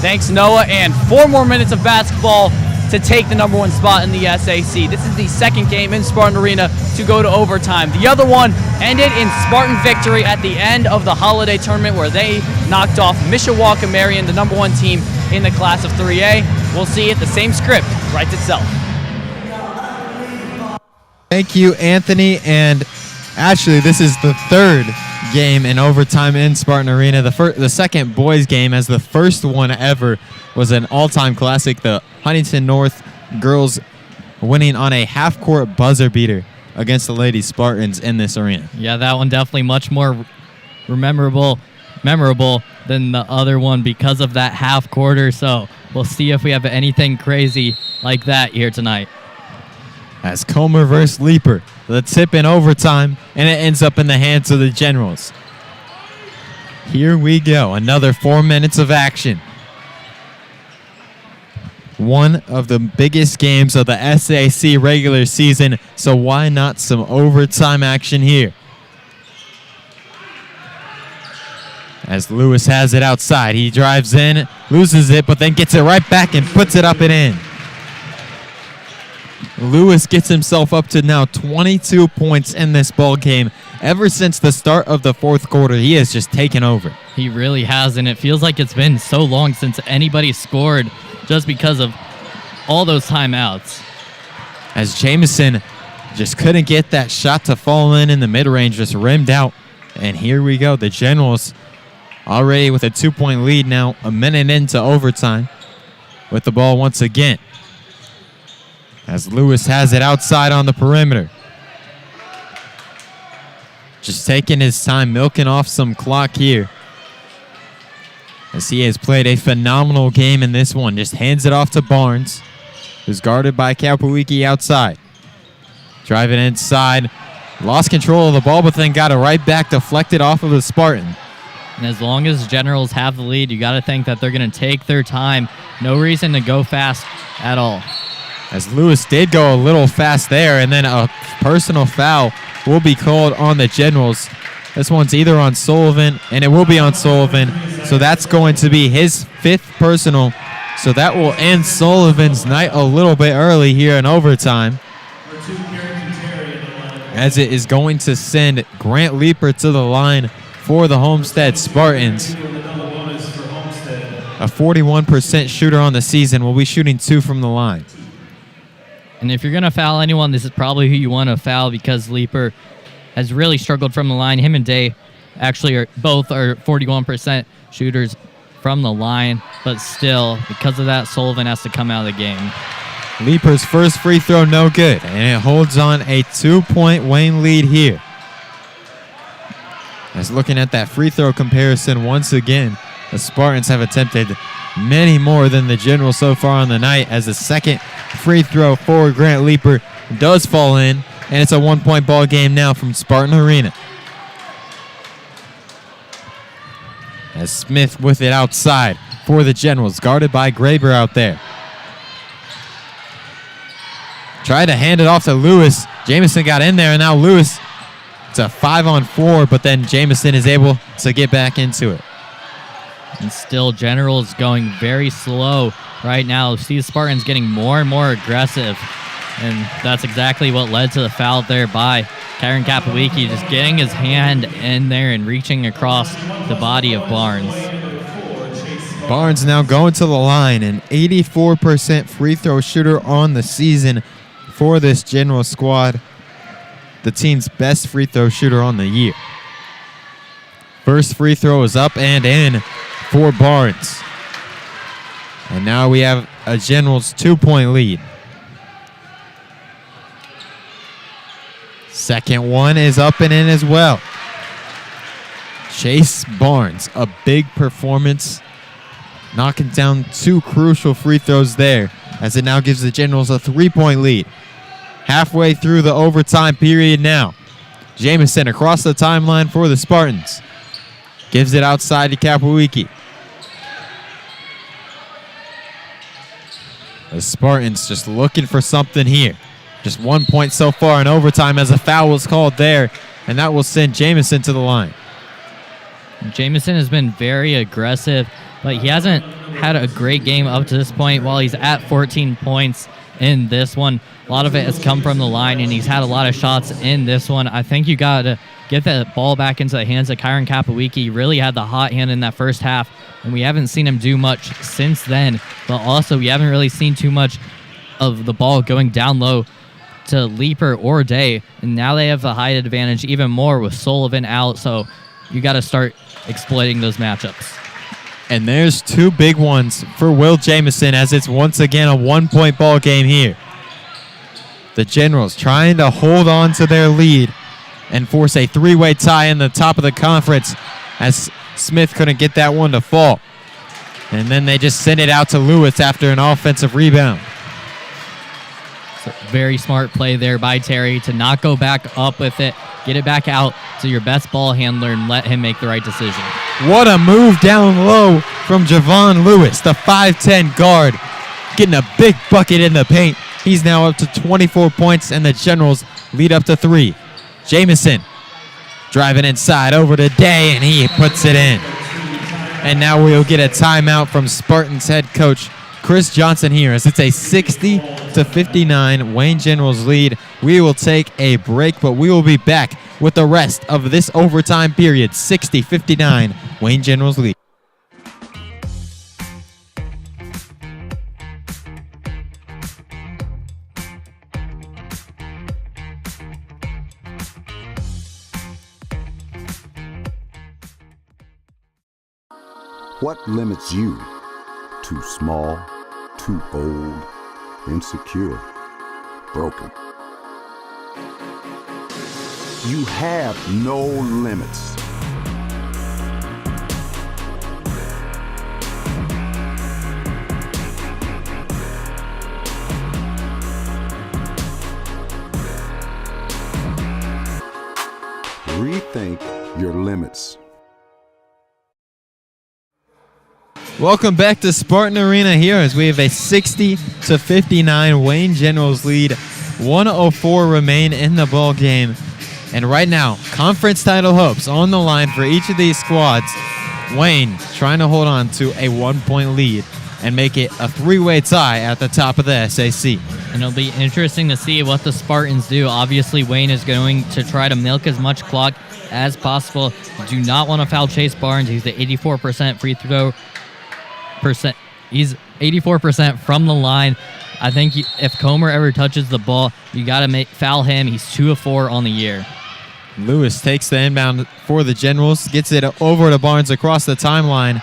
S6: Thanks, Noah. And 4 more minutes of basketball to take the number 1 spot in the SAC. This is the second game in Spartan Arena to go to overtime. The other one ended in Spartan victory at the end of the holiday tournament where they knocked off Mishawaka Marion, the number 1 team in the class of 3A. We'll see it. The same script writes itself.
S2: Thank you, Anthony. And actually, this is the third game in overtime in Spartan Arena. The second boys game, as the first one ever was an all-time classic. The Huntington North girls winning on a half-court buzzer beater against the Lady Spartans in this arena.
S3: Yeah, that one definitely much more memorable than the other one because of that half quarter. So we'll see if we have anything crazy like that here tonight.
S2: As Comer versus Leaper, the tip in overtime, and it ends up in the hands of the Generals. Here we go, another 4 minutes of action. One of the biggest games of the SAC regular season, so why not some overtime action here? As Lewis has it outside, he drives in, loses it, but then gets it right back and puts it up and in. Lewis gets himself up to now 22 points in this ball game. Ever since the start of the fourth quarter, he has just taken over.
S3: He really has, and it feels like it's been so long since anybody scored just because of all those timeouts.
S2: As Jameson just couldn't get that shot to fall in the mid-range, just rimmed out. And here we go, the Generals already with a 2-point lead now, a minute into overtime with the ball once again. As Lewis has it outside on the perimeter. Just taking his time, milking off some clock here. As he has played a phenomenal game in this one. Just hands it off to Barnes, who's guarded by Kapowicki outside. Driving inside. Lost control of the ball, but then got it right back, deflected off of the Spartan.
S3: And as long as Generals have the lead, you got to think that they're going to take their time. No reason to go fast at all.
S2: As Lewis did go a little fast there, and then a personal foul will be called on the Generals. This one's either on Sullivan, and it will be on Sullivan. So that's going to be his 5th personal. So that will end Sullivan's night a little bit early here in overtime, as it is going to send Grant Leaper to the line for the Homestead Spartans. A 41% shooter on the season, will be shooting 2 from the line.
S3: And if you're going to foul anyone, this is probably who you want to foul because Leaper has really struggled from the line. Him and Day actually both are 41% shooters from the line, but still, because of that, Sullivan has to come out of the game.
S2: Leaper's first free throw, no good, and it holds on a 2-point Wayne lead here. As looking at that free throw comparison once again, the Spartans have attempted many more than the Generals so far on the night, as the second free throw for Grant Leaper does fall in, and it's a 1-point ball game now from Spartan Arena. As Smith with it outside for the Generals, guarded by Graber out there. Tried to hand it off to Lewis. Jameson got in there, and now Lewis, it's a 5-on-4, but then Jameson is able to get back into it.
S3: And still, Generals going very slow right now. See the Spartans getting more and more aggressive. And that's exactly what led to the foul there by Kyron Kapowicki, just getting his hand in there and reaching across the body of Barnes.
S2: Barnes now going to the line, an 84% free throw shooter on the season for this General squad. The team's best free throw shooter on the year. First free throw is up and in for Barnes. And now we have a Generals 2-point lead. Second one is up and in as well. Chase Barnes, a big performance, knocking down 2 crucial free throws there, as it now gives the Generals a 3-point lead. Halfway through the overtime period now. Jameson across the timeline for the Spartans. Gives it outside to Kapowicki. The Spartans just looking for something here. Just 1 point so far in overtime, as a foul was called there, and that will send Jameson to the line.
S3: Jameson has been very aggressive, but he hasn't had a great game up to this point. While he's at 14 points in this one, a lot of it has come from the line, and he's had a lot of shots in this one. I think you got to get that ball back into the hands of Kyron Kapowicki. He really had the hot hand in that first half, and we haven't seen him do much since then. But also, we haven't really seen too much of the ball going down low to Leaper or Day, and now they have the height advantage even more with Sullivan out, so you got to start exploiting those matchups.
S2: And there's two big ones for Will Jamison, as it's once again a 1-point ball game here. The Generals trying to hold on to their lead and force a three-way tie in the top of the conference, as Smith couldn't get that one to fall. And then they just send it out to Lewis after an offensive rebound.
S3: So very smart play there by Terry to not go back up with it. Get it back out to your best ball handler and let him make the right decision.
S2: What a move down low from Javon Lewis, the 5'10 guard, getting a big bucket in the paint. He's now up to 24 points, and the Generals lead up to 3. Jamison driving inside over to Day, and he puts it in. And now we'll get a timeout from Spartans head coach Chris Johnson here, as it's a 60-59 Wayne Generals lead. We will take a break, but we will be back with the rest of this overtime period. 60-59 Wayne Generals lead.
S17: What limits you? Too small, too old, insecure, broken. You have no limits. Rethink your limits.
S2: Welcome back to Spartan Arena here, as we have a 60-59 Wayne Generals lead. 1:04 remain in the ball game. And right now, conference title hopes on the line for each of these squads. Wayne trying to hold on to a 1-point lead and make it a 3-way tie at the top of the SAC.
S3: And it'll be interesting to see what the Spartans do. Obviously, Wayne is going to try to milk as much clock as possible. Do not want to foul Chase Barnes. He's the 84% free throw percent. He's 84% from the line. I think if Comer ever touches the ball, you got to foul him. He's 2 of 4 on the year.
S2: Lewis takes the inbound for the Generals, gets it over to Barnes across the timeline.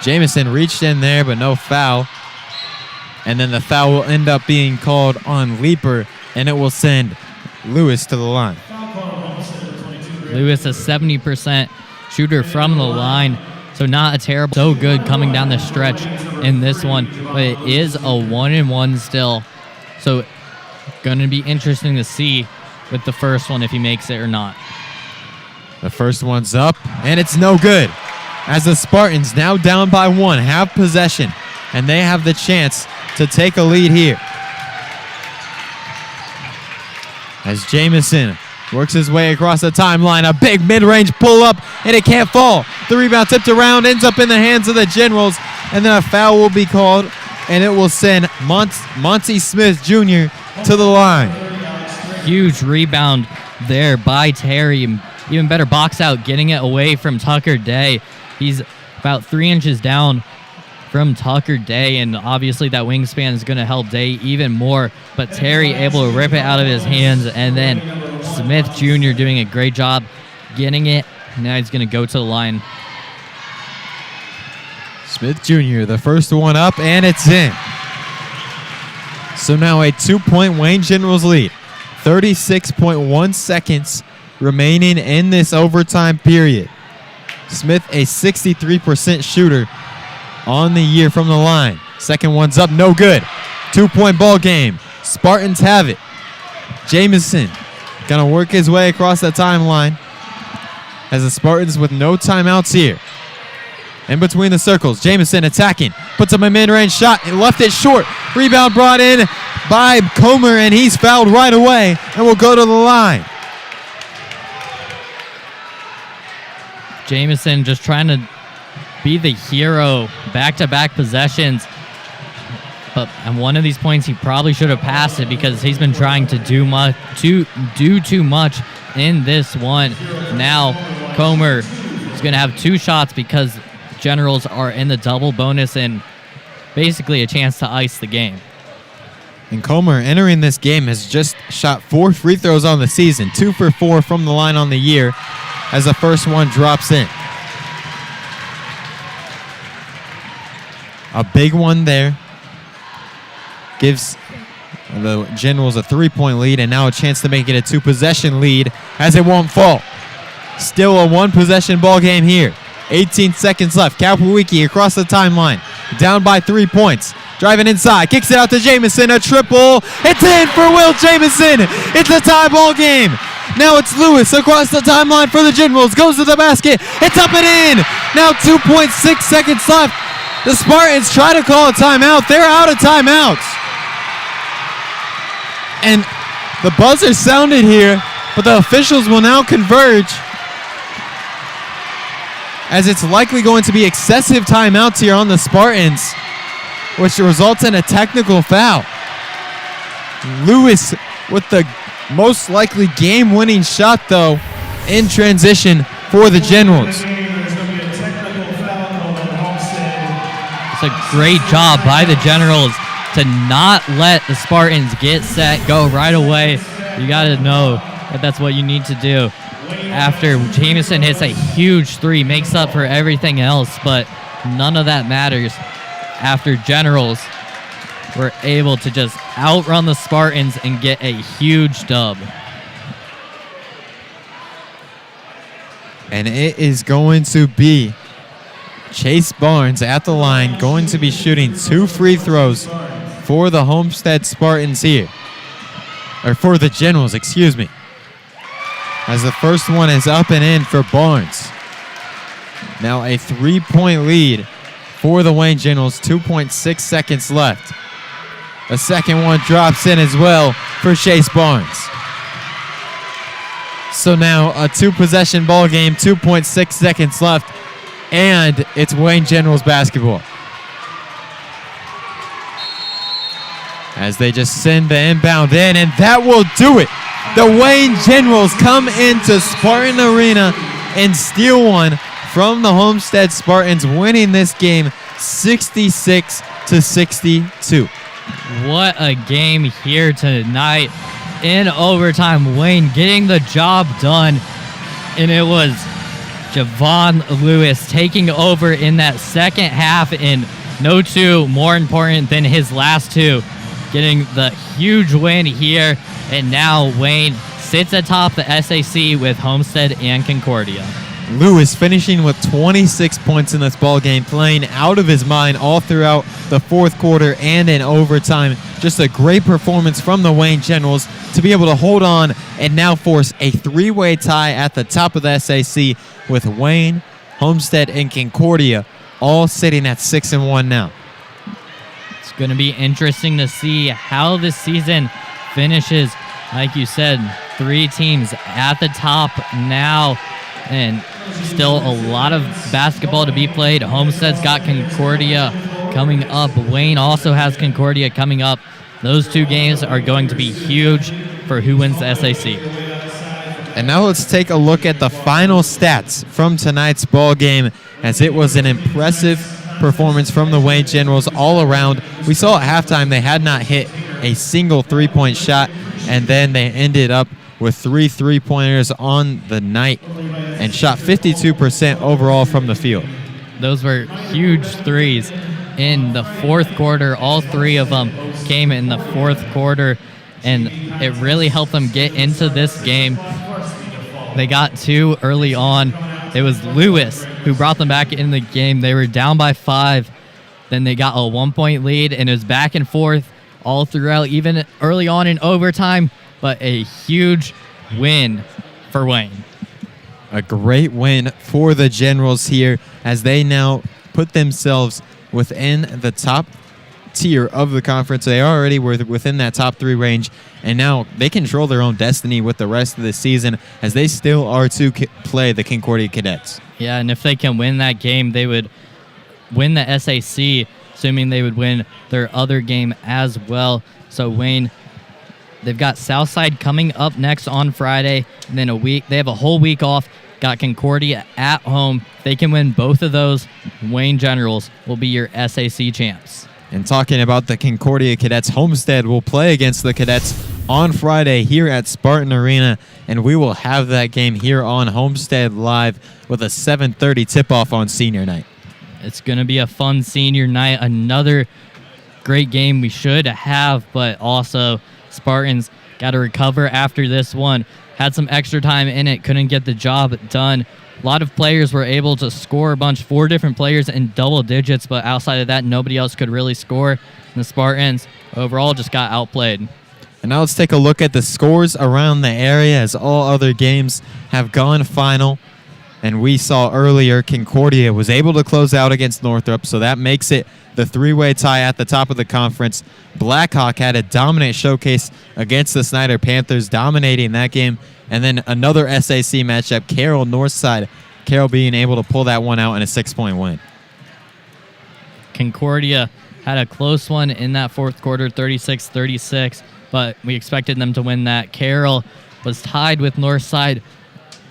S2: Jamison reached in there, but no foul. And then the foul will end up being called on Leaper, and it will send Lewis to the line.
S3: Lewis, a 70% shooter from the line, so not a terrible, so good coming down the stretch in this one, but it is a 1-1 still. So going to be interesting to see with the first one if he makes it or not.
S2: The first one's up, and it's no good, as the Spartans, now down by 1, have possession, and they have the chance to take a lead here. As Jamison works his way across the timeline, a big mid-range pull-up, and it can't fall. The rebound tipped around, ends up in the hands of the Generals, and then a foul will be called, and it will send Monty Smith Jr. to the line.
S3: Huge rebound there by Terry. Even better box out, getting it away from Tucker Day. He's about 3 inches down from Tucker Day, and obviously that wingspan is going to help Day even more, but Terry able to rip it out of his hands, and then Smith Jr. doing a great job getting it. Now he's going to go to the line.
S2: Smith Jr., the first one up, and it's in. So now a 2-point Wayne Generals lead. 36.1 seconds remaining in this overtime period. Smith, a 63% shooter on the year from the line. Second one's up, no good. 2-point ball game. Spartans have it. Jamison gonna work his way across the timeline as the Spartans with no timeouts here. In between the circles, Jamison attacking, puts up a mid-range shot and left it short. Rebound brought in by Comer, and he's fouled right away and will go to the line.
S3: Jamison just trying to be the hero back-to-back possessions. But at one of these points, he probably should have passed it because he's been trying to do too much in this one. Now, Comer is going to have 2 shots because Generals are in the double bonus and basically a chance to ice the game.
S2: And Comer, entering this game, has just shot 4 free throws on the season, 2 for 4 from the line on the year, as the first one drops in. A big one there. Gives the Generals a 3-point lead and now a chance to make it a 2-possession lead as it won't fall. Still a 1-possession ball game here. 18 seconds left. Kapowicki across the timeline. Down by 3 points. Driving inside. Kicks it out to Jamison. A triple. It's in for Will Jamison. It's a tie ball game. Now it's Lewis across the timeline for the Generals. Goes to the basket. It's up and in. Now 2.6 seconds left. The Spartans try to call a timeout. They're out of timeouts. And the buzzer sounded here, but the officials will now converge as it's likely going to be excessive timeouts here on the Spartans, which results in a technical foul. Lewis with the most likely game-winning shot, though, in transition for the Generals.
S3: It's a great job by the Generals to not let the Spartans get set, go right away. You got to know that that's what you need to do. After Jamison hits a huge 3, makes up for everything else, but none of that matters after Generals were able to just outrun the Spartans and get a huge dub.
S2: And it is going to be Chase Barnes at the line, going to be shooting 2 free throws for the Homestead Spartans here. Or for the Generals, excuse me. As the first one is up and in for Barnes. Now a 3-point lead for the Wayne Generals, 2.6 seconds left. The second one drops in as well for Chase Barnes. So now a 2-possession ball game, 2.6 seconds left, and it's Wayne Generals basketball. As they just send the inbound in, and that will do it. The Wayne Generals come into Spartan Arena and steal one from the Homestead Spartans, winning this game 66-62.
S3: What a game here tonight. In overtime, Wayne getting the job done, and it was Javon Lewis taking over in that second half, and no 2 more important than his last 2, getting the huge win here. And now Wayne sits atop the SAC with Homestead and Concordia.
S2: Lewis finishing with 26 points in this ball game, playing out of his mind all throughout the fourth quarter and in overtime. Just a great performance from the Wayne Generals to be able to hold on and now force a 3-way tie at the top of the SAC with Wayne, Homestead, and Concordia all sitting at 6-1 now.
S3: It's going to be interesting to see how this season finishes. Like you said, 3 teams at the top now, and still a lot of basketball to be played. Homestead's got Concordia coming up. Wayne also has Concordia coming up. Those 2 games are going to be huge for who wins the SAC.
S2: And now let's take a look at the final stats from tonight's ball game, as it was an impressive performance from the Wayne Generals all around. We saw at halftime they had not hit a single 3-point shot, and then they ended up with 3 3-pointers on the night and shot 52% overall from the field.
S3: Those were huge 3s in the fourth quarter. All 3 of them came in the fourth quarter, and it really helped them get into this game. They got 2 early on. It was Lewis who brought them back in the game. They were down by 5. Then they got a 1-point lead, and it was back and forth all throughout, even early on in overtime, but a huge win for Wayne.
S2: A great win for the Generals here, as they now put themselves within the top tier of the conference. They already were within that top 3 range, and now they control their own destiny with the rest of the season, as they still are to play the Concordia Cadets.
S3: Yeah, and if they can win that game, they would win the SAC, assuming they would win their other game as well. So Wayne, they've got Southside coming up next on Friday, and then they have a whole week off. Got Concordia at home. If they can win both of those, Wayne Generals will be your SAC champs.
S2: And talking about the Concordia Cadets, Homestead will play against the Cadets on Friday here at Spartan Arena, and we will have that game here on Homestead Live with a 7:30 tip-off on senior night.
S3: It's going to be a fun senior night. Another great game we should have, but also Spartans got to recover after this one. Had some extra time in it, couldn't get the job done. A lot of players were able to score a bunch, 4 different players in double digits, but outside of that, nobody else could really score. And the Spartans overall just got outplayed.
S2: And now let's take a look at the scores around the area as all other games have gone final. And we saw earlier Concordia was able to close out against Northrop, so that makes it the 3-way tie at the top of the conference. Blackhawk had a dominant showcase against the Snyder Panthers, dominating that game. And then another SAC matchup, Carroll Northside. Carroll being able to pull that one out in a 6-point win.
S3: Concordia had a close one in that fourth quarter, 36-36, but we expected them to win that. Carroll was tied with Northside,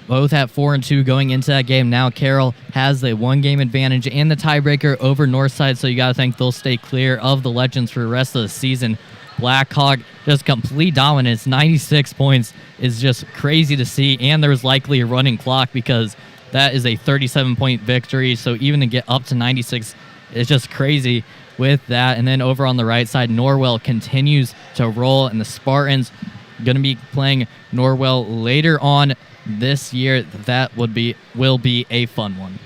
S3: both at 4-2 going into that game. Now Carroll has the 1-game advantage and the tiebreaker over Northside, so you got to think they'll stay clear of the Legends for the rest of the season. Blackhawk, just complete dominance. 96 points is just crazy to see, and there was likely a running clock because that is a 37-point victory, so even to get up to 96 is just crazy with that. And then over on the right side, Norwell continues to roll, and the Spartans going to be playing Norwell later on this year. That will be a fun one.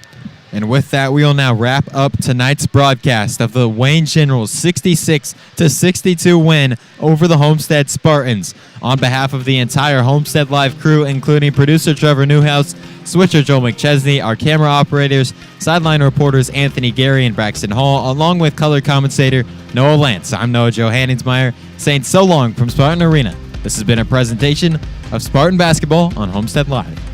S2: And with that, we will now wrap up tonight's broadcast of the Wayne Generals 66-62 win over the Homestead Spartans. On behalf of the entire Homestead Live crew, including producer Trevor Newhouse, switcher Joel McChesney, our camera operators, sideline reporters Anthony Gery and Braxton Hall, along with color commentator Noah Lance, I'm Noah Johanningsmeier, saying so long from Spartan Arena. This has been a presentation of Spartan Basketball on Homestead Live.